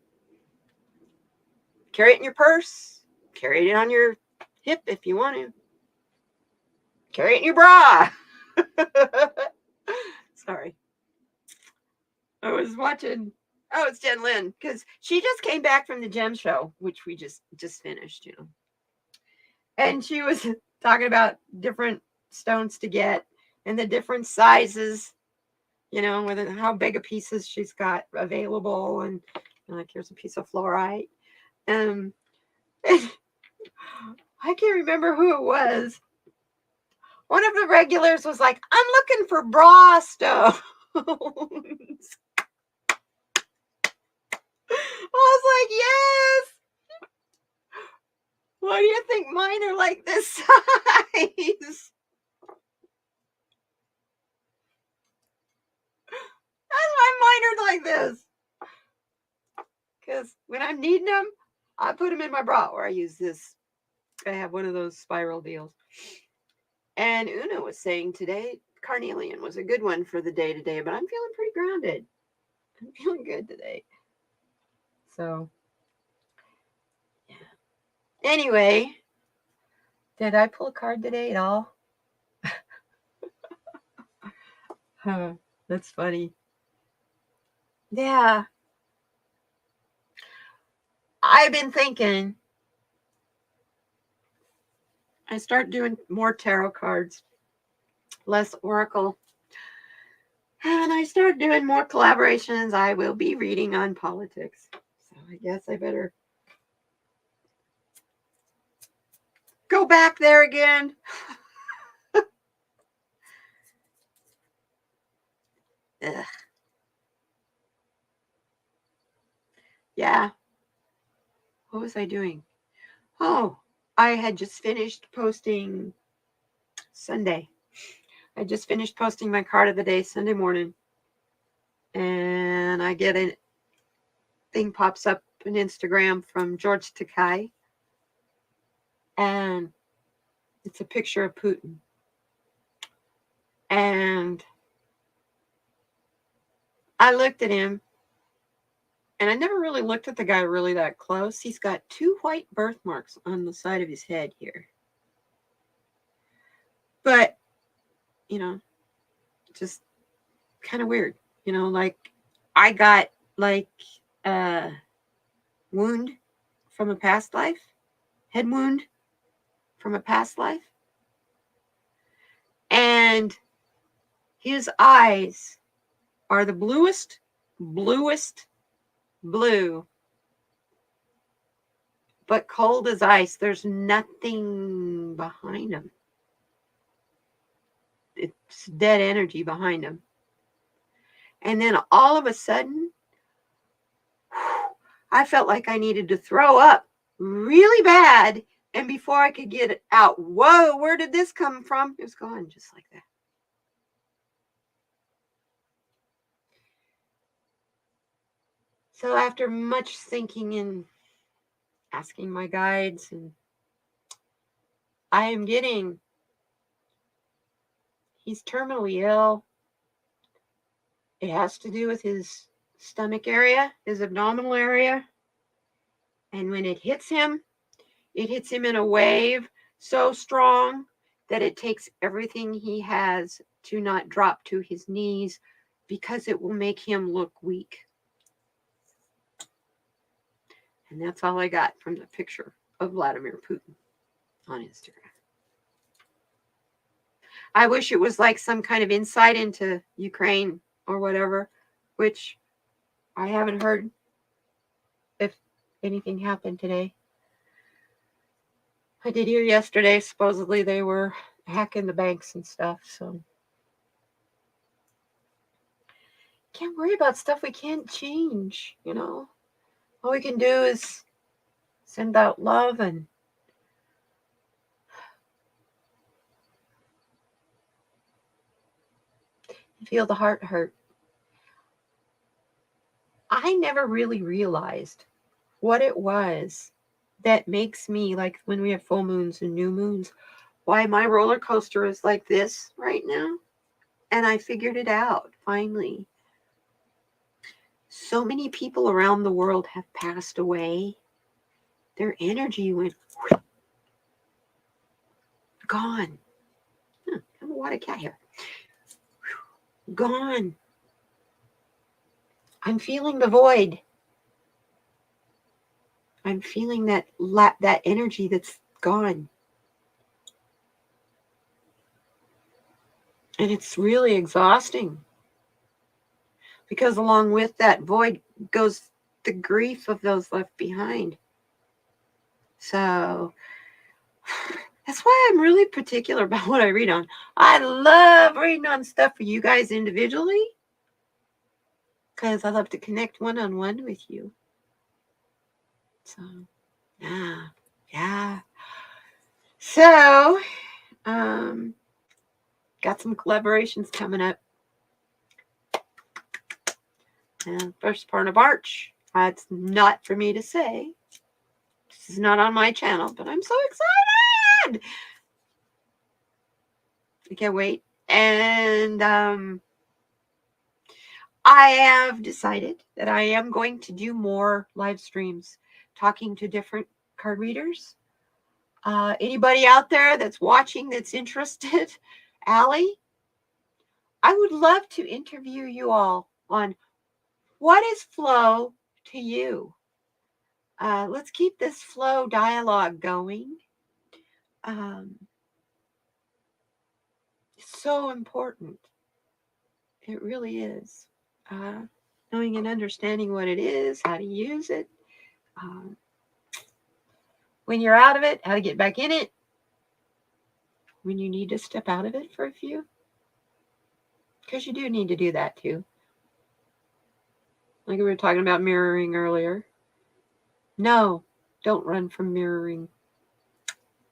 Carry it in your purse. Carry it on your hip if you want to. Carry it in your bra. Sorry. I was watching. Oh, it's Jen Lynn, because she just came back from the Gem Show, which we just finished, And she was talking about different stones to get and the different sizes, with how big a pieces she's got available. And like, here's a piece of fluorite. I can't remember who it was. One of the regulars was like, I'm looking for bra stones. I was like, yes. Why do you think mine are like this size? That's why mine are like this. Because when I'm needing them, I put them in my bra, or I use this. I have one of those spiral deals. And Una was saying today, carnelian was a good one for the day-to-day, but I'm feeling pretty grounded. I'm feeling good today. So, yeah. Anyway, did I pull a card today at all? That's funny. Yeah. I've been thinking I start doing more tarot cards, less oracle. And I start doing more collaborations. I will be reading on politics. So I guess I better go back there again. Ugh. Yeah. What was I doing? Oh, I had just finished posting Sunday. I just finished posting my card of the day Sunday morning. And I get a thing pops up on Instagram from George Takei. And it's a picture of Putin. And I looked at him. And I never really looked at the guy really that close. He's got 2 white birthmarks on the side of his head here. But, just kind of weird. Like I got like a wound from a past life, head wound from a past life. And his eyes are the bluest blue, but cold as ice. There's nothing behind him. It's dead energy behind him. And then all of a sudden, I felt like I needed to throw up really bad. And before I could get it out, whoa, where did this come from? It was gone just like that. So after much thinking and asking my guides, and I am getting, he's terminally ill. It has to do with his stomach area, his abdominal area. And when it hits him in a wave so strong that it takes everything he has to not drop to his knees because it will make him look weak. And that's all I got from the picture of Vladimir Putin on Instagram. I wish it was like some kind of insight into Ukraine or whatever, which I haven't heard if anything happened today. I did hear yesterday, supposedly they were hacking the banks and stuff, so. Can't worry about stuff we can't change, you know. All we can do is send out love and feel the heart hurt. I never really realized what it was that makes me, like when we have full moons and new moons, why my roller coaster is like this right now. And I figured it out finally. So many people around the world have passed away. Their energy went gone. I'm a water cat here. Gone. I'm feeling the void. I'm feeling that energy that's gone. And it's really exhausting. Because along with that void goes the grief of those left behind. So that's why I'm really particular about what I read on. I love reading on stuff for you guys individually. Because I love to connect one-on-one with you. So, yeah. So, got some collaborations coming up. And first part of March. That's not for me to say. This is not on my channel, but I'm so excited. I can't wait. And I have decided that I am going to do more live streams talking to different card readers. Anybody out there that's watching that's interested, Allie, I would love to interview you all on what is flow to you. Let's keep this flow dialogue going. It's so important. It really is. Knowing and understanding what it is, how to use it. When you're out of it, how to get back in it. When you need to step out of it for a few. Because you do need to do that too. Like we were talking about mirroring earlier. No, don't run from mirroring.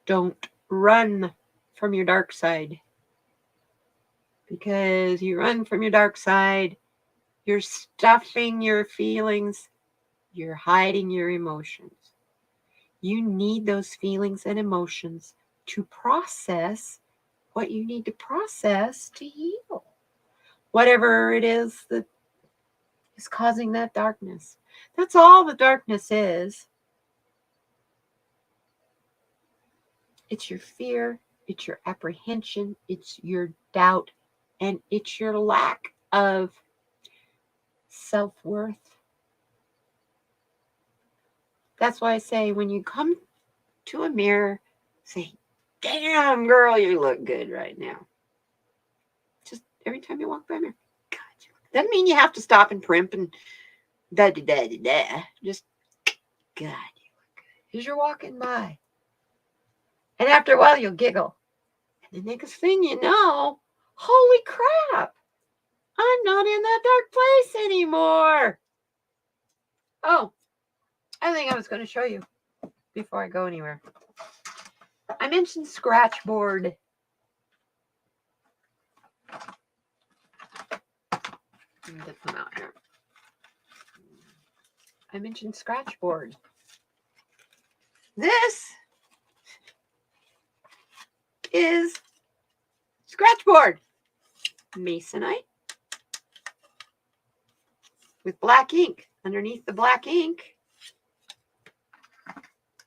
Don't run from your dark side. Because you run from your dark side, you're stuffing your feelings, you're hiding your emotions. You need those feelings and emotions to process what you need to process to heal. Whatever it is that is causing that darkness. That's all the darkness is. It's your fear, it's your apprehension, it's your doubt, and it's your lack of self-worth. That's why I say when you come to a mirror, say, damn, girl, you look good right now. Just every time you walk by a mirror, God, you look good. Doesn't mean you have to stop and primp and da-da-da-da-da. Just, God, you look good. As you're walking by. And after a while, you'll giggle. And the next thing you know, holy crap, I'm not in that dark place anymore. Oh, I think I was going to show you before I go anywhere. I mentioned Scratchboard. Let me get them out here. I mentioned Scratchboard. This is Scratchboard. Masonite with black ink. Underneath the black ink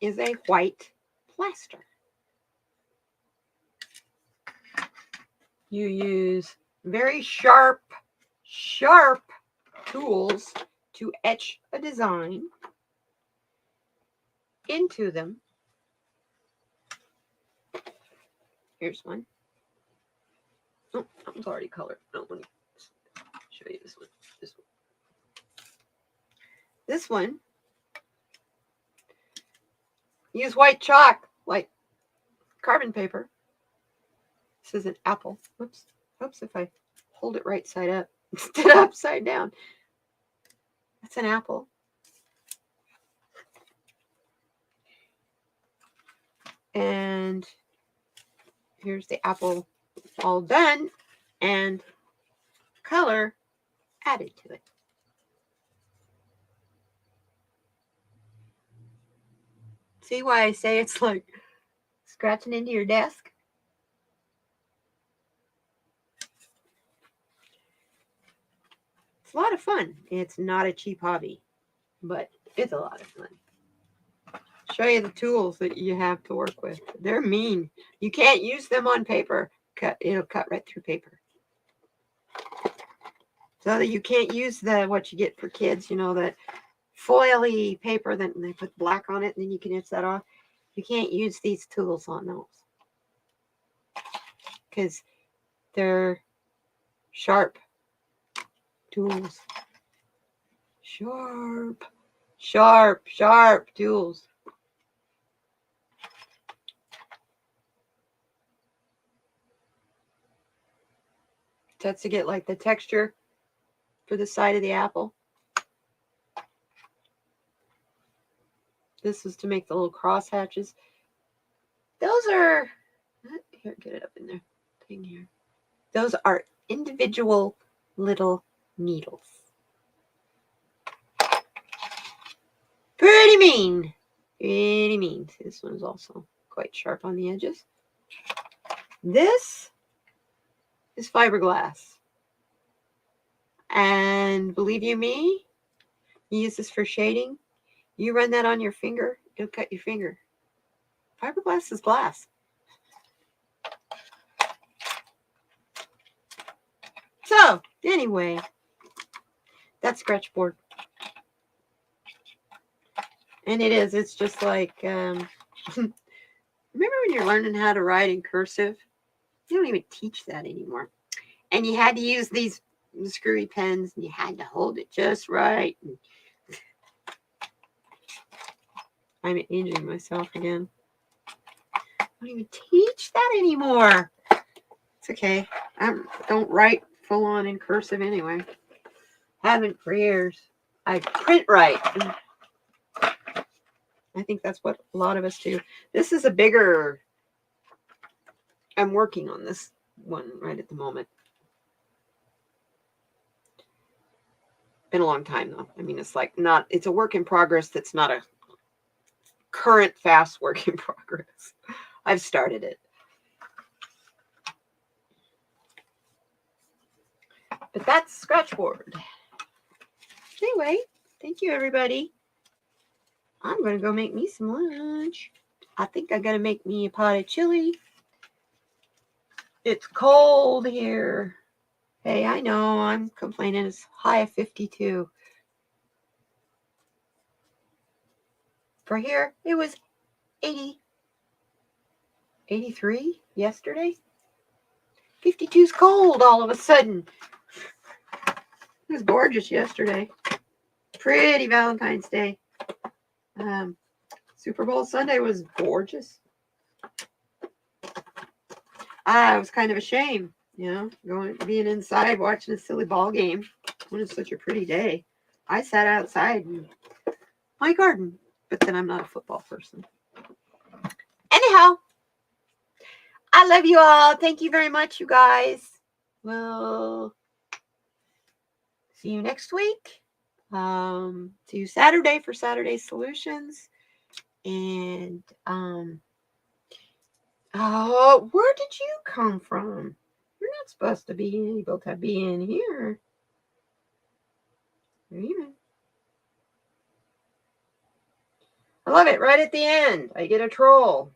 is a white plaster. you use very sharp tools to etch a design into them. Here's one. Oh, that one's already colored. I don't want to show you this one. This one. Use white chalk like carbon paper. This is an apple. Whoops. Oops, if I hold it right side up instead of upside down. That's an apple. And here's the apple all done and color added to it. See why I say it's like scratching into your desk? It's a lot of fun. It's not a cheap hobby, but it's a lot of fun. Show you the tools that you have to work with. They're mean. You can't use them on paper. It'll cut right through paper. So that you can't use what you get for kids, that foily paper that they put black on it and then you can etch that off. You can't use these tools on those because they're sharp tools. Sharp tools. That's to get like the texture for the side of the apple. This is to make the little cross hatches. Those are, here, get it up in there. Thing here. Those are individual little needles. Pretty mean. Pretty mean. See, this one is also quite sharp on the edges. This is fiberglass. And believe you me, you use this for shading. You run that on your finger, it'll cut your finger. Fiberglass is glass. So, anyway, that's Scratchboard. And it's just like, remember when you're learning how to write in cursive? You don't even teach that anymore. And you had to use these screwy pens, and you had to hold it just right. I'm injuring myself again. I don't even teach that anymore. It's okay. I don't write full on in cursive anyway. Haven't for years. I print write. I think that's what a lot of us do. This is a bigger. I'm working on this one right at the moment. Been a long time though. I mean, it's like it's a work in progress that's not a current fast work in progress. I've started it. But that's Scratchboard. Anyway, thank you everybody. I'm going to go make me some lunch. I think I got to make me a pot of chili. It's cold here. Hey, I know I'm complaining. It's high of 52. For here, it was 80. 83 yesterday. 52's cold all of a sudden. It was gorgeous yesterday. Pretty Valentine's Day. Super Bowl Sunday was gorgeous. It was kind of a shame, being inside watching a silly ball game when it's such a pretty day. I sat outside in my garden, but then I'm not a football person. Anyhow, I love you all. Thank you very much, you guys. We'll see you next week. See you Saturday for Saturday Solutions. And where did you come from? You're not supposed to be able to be in here. I love it. Right at the end, I get a troll.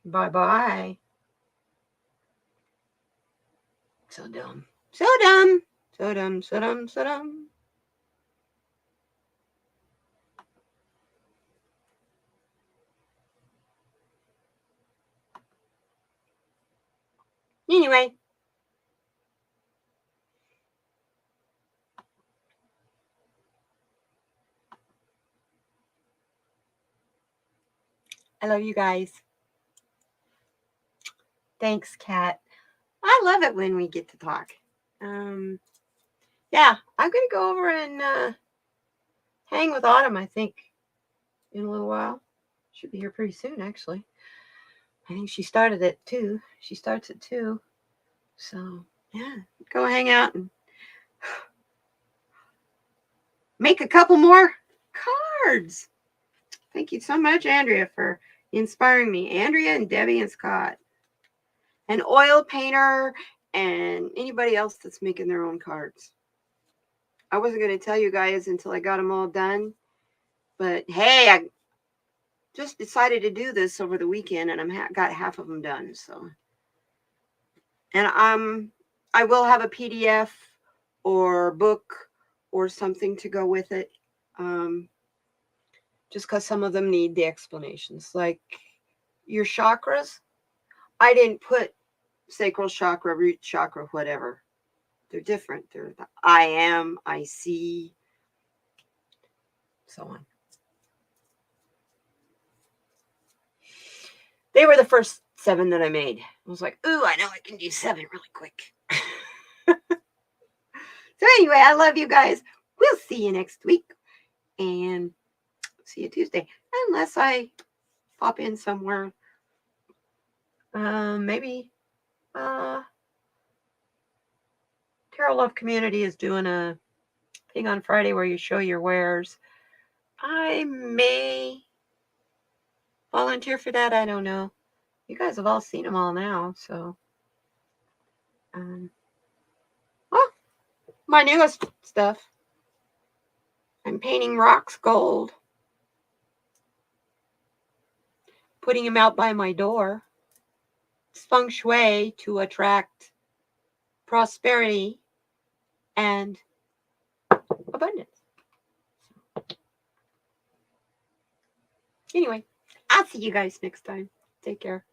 Bye-bye. So dumb. So dumb. So dumb. So dumb. So dumb. Anyway. I love you guys. Thanks, Kat. I love it when we get to talk. Yeah, I'm going to go over and hang with Autumn, I think, in a little while. Should be here pretty soon, actually. I think she started at 2. She starts at 2. So, yeah, go hang out and make a couple more cards. Thank you so much, Andrea, for inspiring me. Andrea and Debbie and Scott. An oil painter and anybody else that's making their own cards. I wasn't going to tell you guys until I got them all done. But hey, I just decided to do this over the weekend and I'm got half of them done. So, and I will have a PDF or book or something to go with it. Just because some of them need the explanations, like your chakras. I didn't put sacral chakra, root chakra, whatever. They're different. They're the I am, I see, so on. They were the first 7 that I made. I was like, ooh, I know I can do 7 really quick. So anyway, I love you guys. We'll see you next week. And see you Tuesday. Unless I pop in somewhere. Maybe Tarot Love Community is doing a thing on Friday where you show your wares. I may volunteer for that. I don't know. You guys have all seen them all now, so. Oh, my newest stuff. I'm painting rocks gold. Putting them out by my door. It's feng shui to attract prosperity and abundance. Anyway, I'll see you guys next time. Take care.